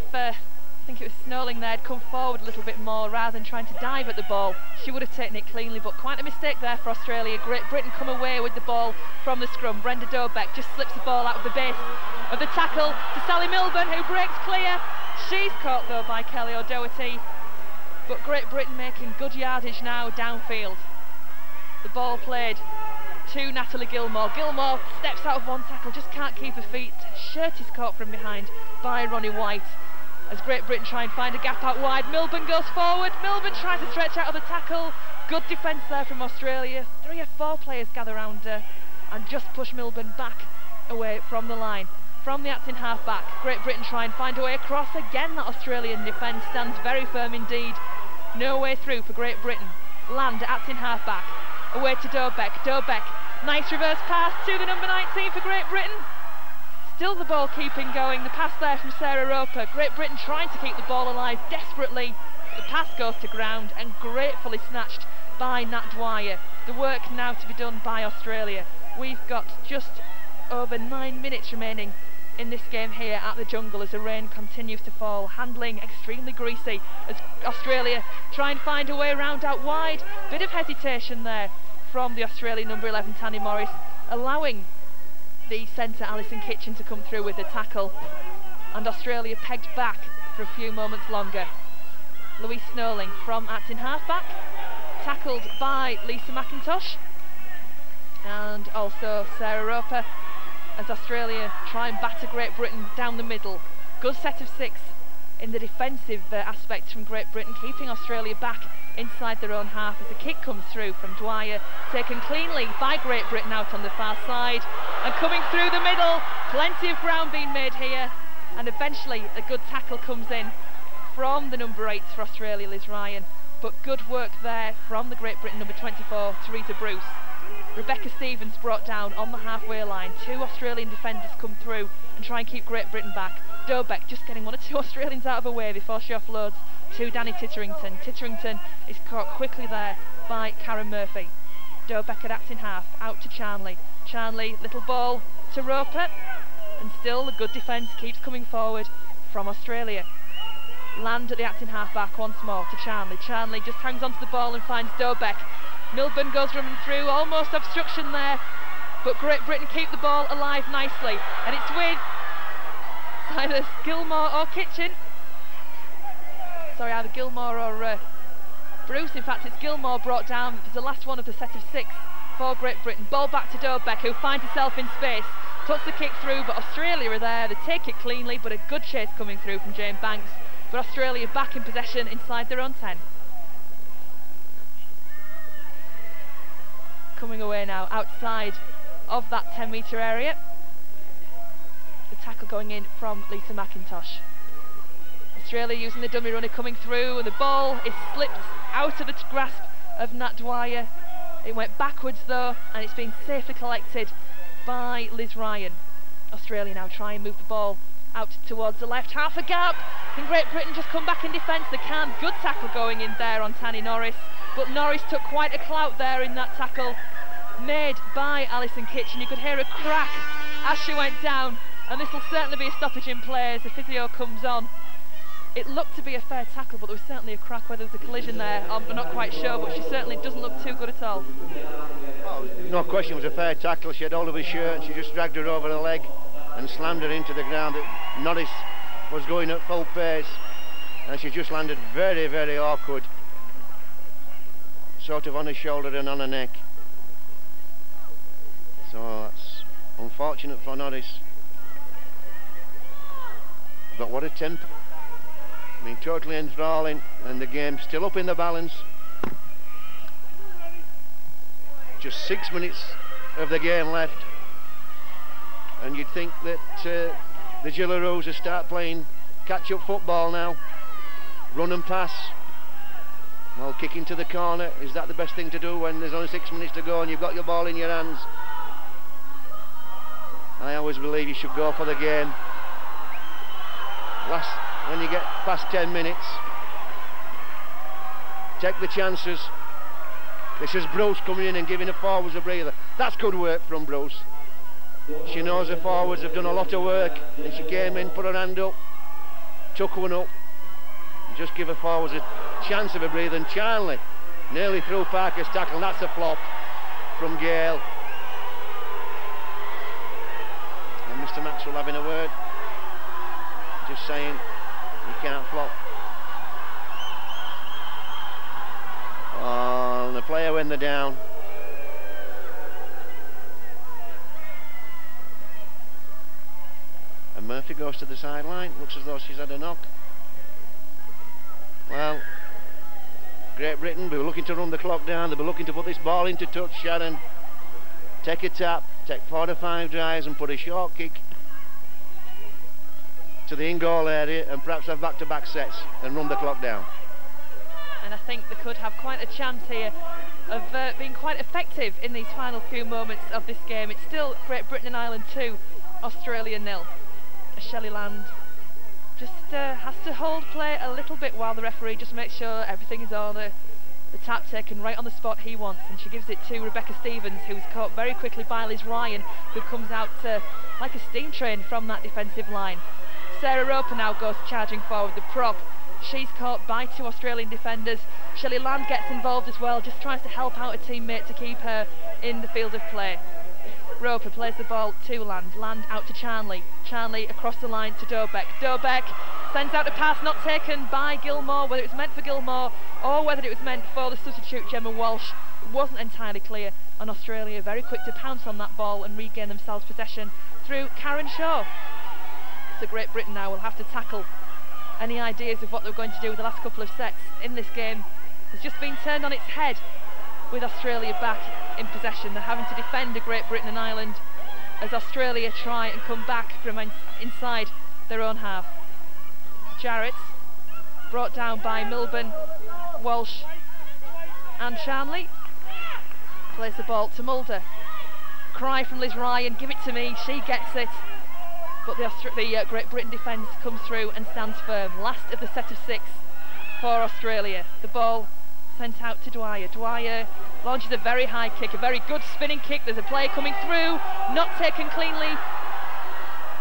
was Snowling there had come forward a little bit more rather than trying to dive at the ball. She would have taken it cleanly, but quite a mistake there for Australia. Great Britain come away with the ball from the scrum. Brenda Dobeck just slips the ball out of the base of the tackle to Sally Milburn, who breaks clear. She's caught though by Kelly O'Doherty, but Great Britain making good yardage now downfield. The ball played to Natalie Gilmore. Gilmore steps out of one tackle, just can't keep her feet. Shirt is caught from behind by Ronnie White. As Great Britain try and find a gap out wide, Milburn goes forward. Milburn tries to stretch out of the tackle. Good defence there from Australia. 3 or 4 players gather around her and just push Milburn back away from the line. From the Acton half-back, Great Britain try and find a way across. Again, that Australian defence stands very firm indeed. No way through for Great Britain. Land at Acton half-back. Away to Dobeck. Dobeck, nice reverse pass to the number 19 for Great Britain. Still the ball keeping going. The pass there from Sarah Roper. Great Britain trying to keep the ball alive desperately. The pass goes to ground and gratefully snatched by Nat Dwyer. The work now to be done by Australia. We've got just over 9 minutes remaining in this game here at the Jungle as the rain continues to fall. Handling extremely greasy as Australia try and find a way around out wide. Bit of hesitation there from the Australian number 11 Tanny Morris, allowing the centre Alison Kitchen to come through with the tackle, and Australia pegged back for a few moments longer. Louise Snowling from acting halfback, tackled by Lisa McIntosh, and also Sarah Roper, as Australia try and batter Great Britain down the middle. Good set of 6 in the defensive aspect from Great Britain, keeping Australia back inside their own half as a kick comes through from Dwyer, taken cleanly by Great Britain out on the far side, and coming through the middle, plenty of ground being made here, and eventually a good tackle comes in from the number 8 for Australia, Liz Ryan, but good work there from the Great Britain number 24, Teresa Bruce. Rebecca Stevens brought down on the halfway line. 2 Australian defenders come through and try and keep Great Britain back. Dobeck just getting 1 or 2 Australians out of her way before she offloads to Danny Titterington. Titterington is caught quickly there by Karen Murphy. Dobeck at acting half, out to Charnley. Charnley, little ball to Roper, and still the good defence keeps coming forward from Australia. Land at the acting half back once more to Charnley. Charnley just hangs onto the ball and finds Dobeck. Milburn goes running through, almost obstruction there, but Great Britain keep the ball alive nicely, and it's with either Gilmore or Kitchen. Sorry, either Gilmore or Bruce. In fact, it's Gilmore brought down as the last one of the set of 6 for Great Britain. Ball back to Dobeck, who finds herself in space, puts the kick through, but Australia are there. They take it cleanly, but a good chase coming through from Jane Banks. But Australia back in possession inside their own 10. Coming away now outside of that 10-metre area. The tackle going in from Lisa McIntosh. Australia using the dummy runner coming through, and the ball is slipped out of the grasp of Nat Dwyer. It went backwards though, and it's been safely collected by Liz Ryan. Australia now try and move the ball out towards the left, half a gap. Can Great Britain just come back in defence? They can. Good tackle going in there on Tanny Norris, but Norris took quite a clout there in that tackle made by Alison Kitchen. You could hear a crack as she went down, and this will certainly be a stoppage in play as the physio comes on. It looked to be a fair tackle, but there was certainly a crack. Whether there's a collision there, I'm not quite sure, but she certainly doesn't look too good at all. Oh, no question, it was a fair tackle. She had hold of his shirt and she just dragged her over the leg and slammed her into the ground. Norris was going at full pace and she just landed very, very awkward, sort of on her shoulder and on her neck. So that's unfortunate for Norris. But what a tempo. I mean, totally enthralling, and the game still up in the balance. Just 6 minutes of the game left, and you'd think that the Gillaroos will start playing catch-up football now. Run and pass. Well, kick into the corner, is that the best thing to do when there's only 6 minutes to go and you've got your ball in your hands? I always believe you should go for the game. When you get past 10 minutes, take the chances. This is Bruce coming in and giving the forwards a breather. That's good work from Bruce. She knows the forwards have done a lot of work, and she came in, put her hand up, took one up, and just give her forwards a chance of a breather. And Charnley nearly through Parker's tackle, and that's a flop from Gale. And Mr. Maxwell having a word, just saying you can't flop. Oh, and the player when they're down. And Murphy goes to the sideline, looks as though she's had a knock. Well, Great Britain, we were looking to run the clock down, they were looking to put this ball into touch, Sharon. Take a tap, take 4 or 5 drives and put a short kick to the in-goal area and perhaps have back-to-back sets and run the clock down. And I think they could have quite a chance here of being quite effective in these final few moments of this game. It's still Great Britain and Ireland 2, Australia 0. Shelley Land just has to hold play a little bit while the referee just makes sure everything is on the tap taken right on the spot he wants, and she gives it to Rebecca Stevens, who's caught very quickly by Liz Ryan, who comes out like a steam train from that defensive line. Sarah Roper now goes charging forward, the prop. She's caught by 2 Australian defenders. Shelley Land gets involved as well, just tries to help out a teammate to keep her in the field of play. Roper plays the ball to Land out to Charnley. Charnley across the line to Dobek. Dobek sends out a pass not taken by Gilmore. Whether it was meant for Gilmore or whether it was meant for the substitute Gemma Walsh, it wasn't entirely clear. And Australia very quick to pounce on that ball and regain themselves possession through Karen Shaw. So Great Britain now will have to tackle any ideas of what they're going to do with the last couple of sets in this game. It's just been turned on its head with Australia back in possession. They're having to defend a Great Britain and Ireland as Australia try and come back from inside their own half. Jarrett brought down by Milburn, Walsh and Charnley. Plays the ball to Mulder. Cry from Liz Ryan, give it to me, she gets it. But the Great Britain defence comes through and stands firm. Last of the set of 6 for Australia. The ball sent out to Dwyer. Dwyer launches a very high kick, a very good spinning kick. There's a play coming through, not taken cleanly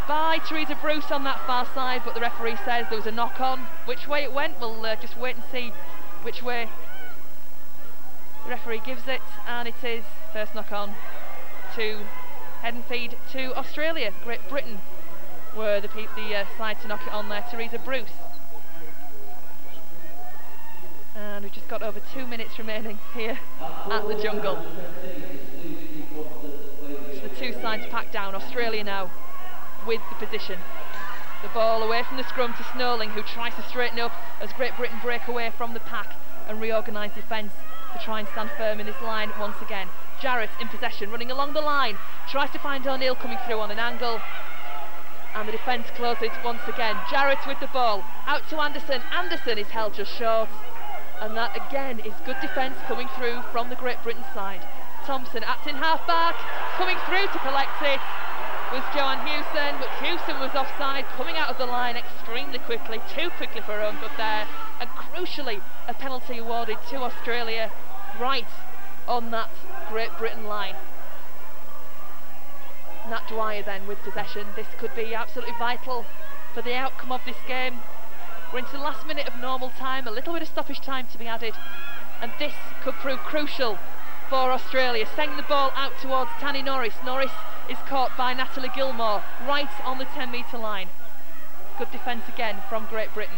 by Teresa Bruce on that far side, but the referee says there was a knock on. Which way it went, we'll just wait and see which way the referee gives it, and it is first knock on to head and feed to Australia. Great Britain were the side to knock it on there, Teresa Bruce. And we've just got over 2 minutes remaining here at the Jungle. So the two sides packed down. Australia now with the position. The ball away from the scrum to Snowling, who tries to straighten up as Great Britain break away from the pack and reorganise defence to try and stand firm in this line once again. Jarrett in possession, running along the line, tries to find O'Neill coming through on an angle, and the defence closes once again. Jarrett with the ball, out to Anderson. Anderson is held just short, and that again is good defence coming through from the Great Britain side. Thompson at in half back, coming through to collect it was Joanne Hewson, but Hewson was offside, coming out of the line extremely quickly, too quickly for her own good there, and crucially a penalty awarded to Australia right on that Great Britain line. Nat Dwyer then with possession. This could be absolutely vital for the outcome of this game. We're into the last minute of normal time, a little bit of stoppage time to be added, and this could prove crucial for Australia. Sending the ball out towards Tanni Norris. Norris is caught by Natalie Gilmore right on the 10-metre line. Good defence again from Great Britain.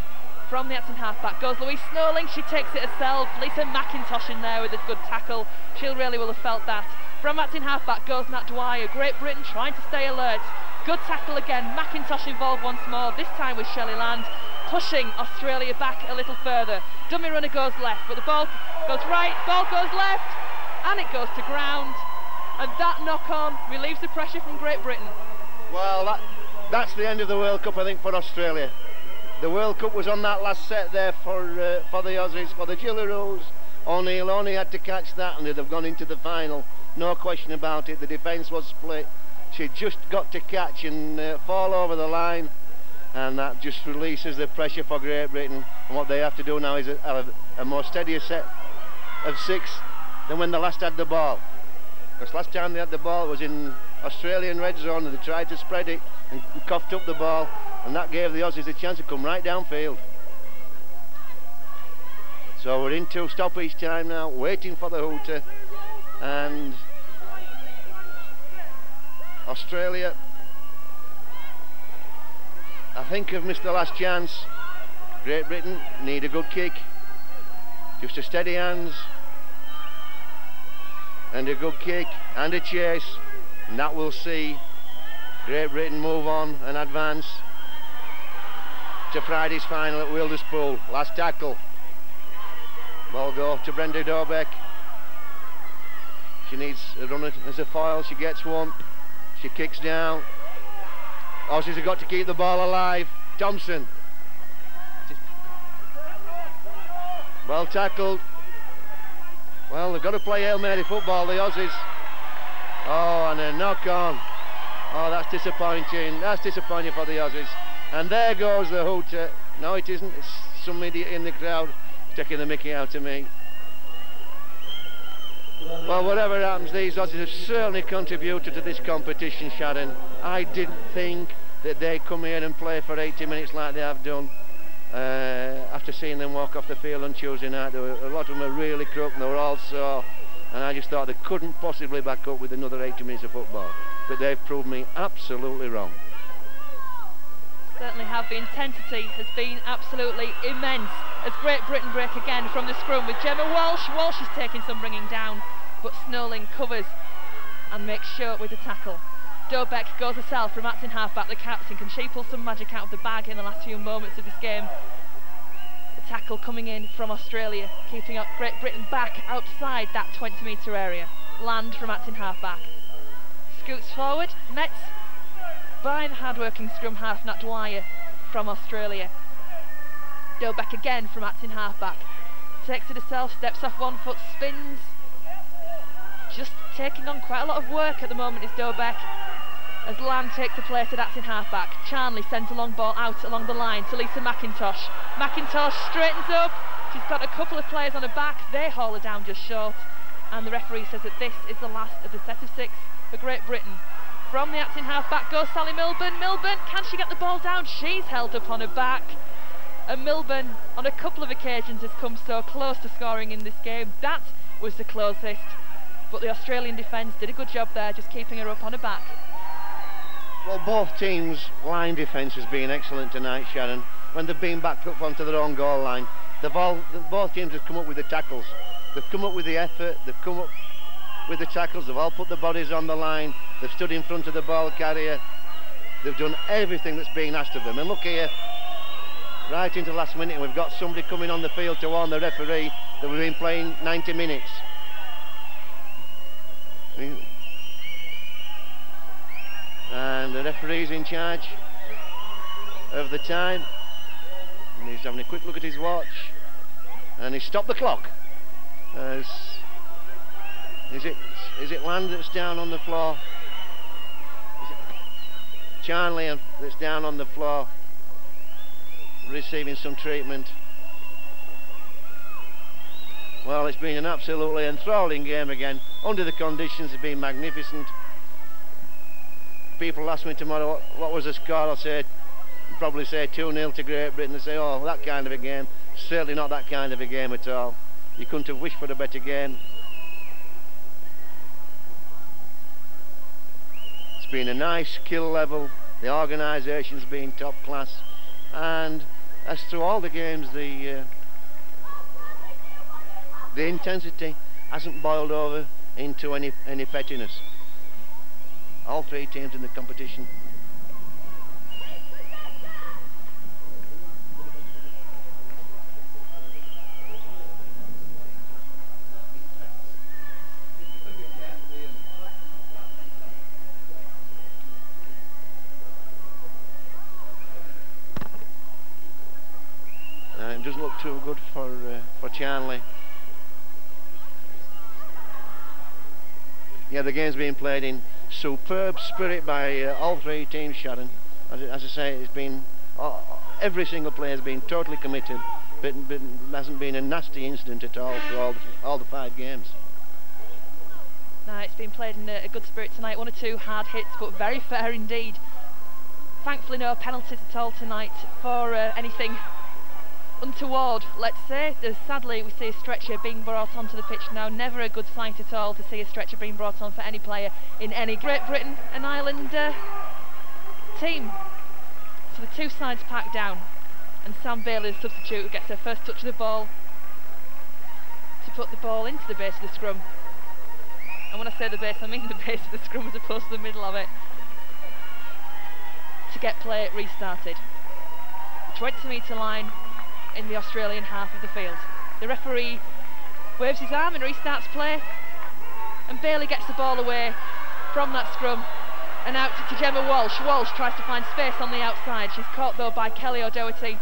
From the acting half-back goes Louise Snowling. She takes it herself. Lisa McIntosh in there with a good tackle. She really will have felt that. From acting half-back goes Nat Dwyer. Great Britain trying to stay alert. Good tackle again. McIntosh involved once more, this time with Shelley Land, pushing Australia back a little further. Dummy runner goes left, but the ball goes right, ball goes left, and it goes to ground. And that knock-on relieves the pressure from Great Britain. Well, that's the end of the World Cup, I think, for Australia. The World Cup was on that last set there for the Aussies, for the Gillaroos. O'Neill only had to catch that and they'd have gone into the final. No question about it. The defence was split. She just got to catch and fall over the line, and that just releases the pressure for Great Britain. And what they have to do now is a more steadier set of 6 than when they last had the ball. Because last time they had the ball it was in Australian red zone, and they tried to spread it and coughed up the ball, and that gave the Aussies a chance to come right downfield. So we're into stoppage time now, waiting for the hooter, and Australia, I think, have missed the last chance. Great Britain need a good kick, just a steady hands and a good kick and a chase, and that will see Great Britain move on and advance to Friday's final at Wilderspool. Last tackle, ball go to Brenda Dobek. She needs a runner as a foil, she gets one, she kicks down. Aussies have got to keep the ball alive. Thompson, well tackled. Well, they've got to play Hail Mary football, the Aussies. Oh, and a knock on. Oh, that's disappointing. That's disappointing for the Aussies. And there goes the hooter. No, it isn't. It's some idiot in the crowd taking the mickey out of me. Well, whatever happens, these Aussies have certainly contributed to this competition, Sharon. I didn't think that they'd come here and play for 80 minutes like they have done. After seeing them walk off the field on Tuesday night, a lot of them were really crook, and they were all sore. and I just thought they couldn't possibly back up with another 80 minutes of football, but they've proved me absolutely wrong. Certainly have. The intensity has been absolutely immense as Great Britain break again from the scrum with Gemma Walsh. Walsh is taking some bringing down, but Snowling covers and makes short with the tackle. Dobeck goes herself from Acton half-back, the captain. Can she pull some magic out of the bag in the last few moments of this game? The tackle coming in from Australia, keeping up Great Britain back outside that 20-metre area. Land from Acton half-back. Scoots forward, met by the hard-working scrum half Nat Dwyer from Australia. Dobeck again from Acton half-back. Takes it herself, steps off one foot, spins. Just taking on quite a lot of work at the moment is Dobeck. As Land takes the place at Acton half-back. Charnley sends a long ball out along the line to Lisa McIntosh. McIntosh straightens up. She's got a couple of players on her back. They haul her down just short. And the referee says that this is the last of the set of 6 for Great Britain. From the Acton half-back goes Sally Milburn. Milburn, can she get the ball down? She's held up on her back. And Milburn, on a couple of occasions, has come so close to scoring in this game. That was the closest. But the Australian defence did a good job there, just keeping her up on her back. Well, both teams' line defence has been excellent tonight, Sharon. When they've been backed up onto their own goal line, both teams have come up with the tackles. They've come up with the effort, they've come up with the tackles, they've all put the bodies on the line, they've stood in front of the ball carrier, they've done everything that's been asked of them. And look here, right into the last minute, and we've got somebody coming on the field to warn the referee that we've been playing 90 minutes. And the referee's in charge of the time, and he's having a quick look at his watch, and he's stopped the clock. Is it Land that's down on the floor? Is it Charnley that's down on the floor receiving some treatment? Well, it's been an absolutely enthralling game again. Under the conditions, it's been magnificent. People ask me tomorrow what was the score, I'll probably say 2-0 to Great Britain. They say, oh, that kind of a game. Certainly not that kind of a game at all. You couldn't have wished for a better game. It's been a nice skill level. The organisation's been top class, and as through all the games, the intensity hasn't boiled over into any pettiness. All 3 teams in the competition. It doesn't look too good for Charnley. Yeah, the game's being played in superb spirit by all 3 teams, Sharon. As I say, it's been every single player has been totally committed, but hasn't been a nasty incident at all through all the 5 games. No, it's been played in a good spirit tonight. 1 or 2 hard hits, but very fair indeed. Thankfully, no penalties at all tonight for anything untoward, let's say. Sadly, we see a stretcher being brought onto the pitch now. Never a good sight at all to see a stretcher being brought on for any player in any Great Britain and Ireland team. So the 2 sides packed down, and Sam Bailey, the substitute, who gets her first touch of the ball to put the ball into the base of the scrum. And when I say the base, I mean the base of the scrum as opposed to the middle of it, to get play restarted. The 20-metre line in the Australian half of the field. The referee waves his arm and restarts play, and Bailey gets the ball away from that scrum and out to Gemma Walsh. Walsh tries to find space on the outside. She's caught though by Kelly O'Doherty,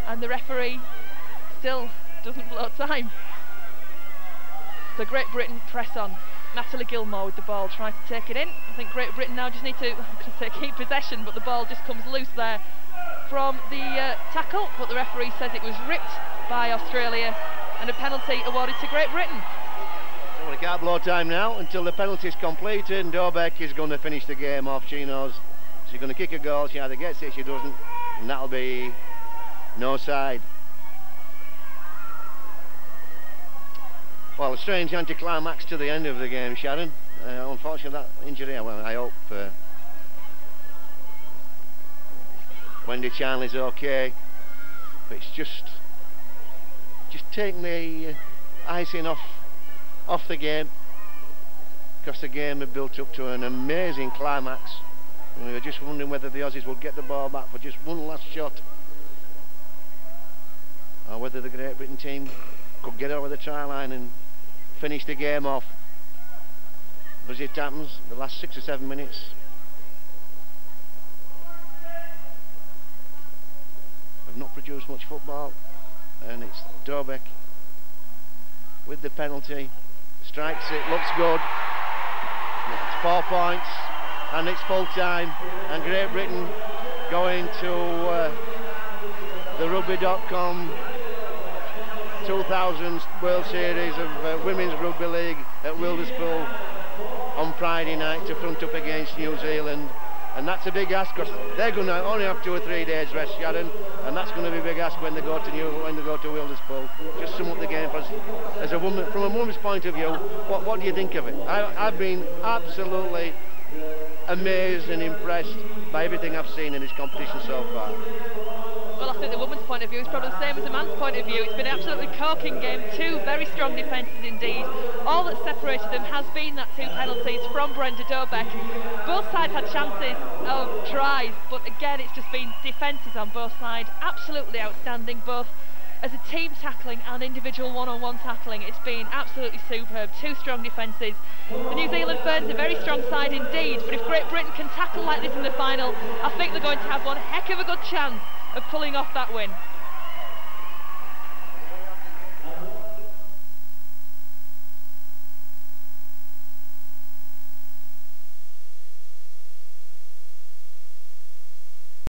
and the referee still doesn't blow time. So Great Britain press on. Natalie Gilmore with the ball, tries to take it in. I think Great Britain now just need to, I'm going to say, keep possession, but the ball just comes loose there from the tackle, but the referee says it was ripped by Australia and a penalty awarded to Great Britain. Well, we can't blow time now until the penalty's completed, and Dobeck is going to finish the game off. She knows she's going to kick a goal. She either gets it, she doesn't, and that'll be no side. Well, a strange anticlimax to the end of the game, Sharon. Unfortunately, that injury, well, I hope Wendy Charnley's okay, but it's just taking the icing off the game, because the game had built up to an amazing climax. And we were just wondering whether the Aussies would get the ball back for just one last shot, or whether the Great Britain team could get over the try line and finish the game off. But as it happens, the last 6 or 7 minutes, have not produced much football, and it's Dobek with the penalty, strikes it, looks good. It's 4 points, and it's full time, and Great Britain going to the Rugby.com 2000 World Series of Women's Rugby League at Wilderspool on Friday night to front up against New Zealand. And that's a big ask, because they're going to only have 2 or 3 days rest, Sharon, and that's going to be a big ask when they go to Wilderspool. Just sum up the game for us. As a woman, from a woman's point of view, what do you think of it? I've been absolutely amazed and impressed by everything I've seen in this competition so far. Well, I think the woman's point of view is probably the same as the man's point of view. It's been an absolutely corking game, 2 very strong defences indeed. All that separated them has been that 2 penalties from Brenda Dobek. Both sides had chances of tries, but again it's just been defences on both sides. Absolutely outstanding, both as a team tackling and individual one-on-one tackling. It's been absolutely superb. 2 strong defences. The New Zealand Ferns are a very strong side indeed, but if Great Britain can tackle like this in the final, I think they're going to have one heck of a good chance of pulling off that win.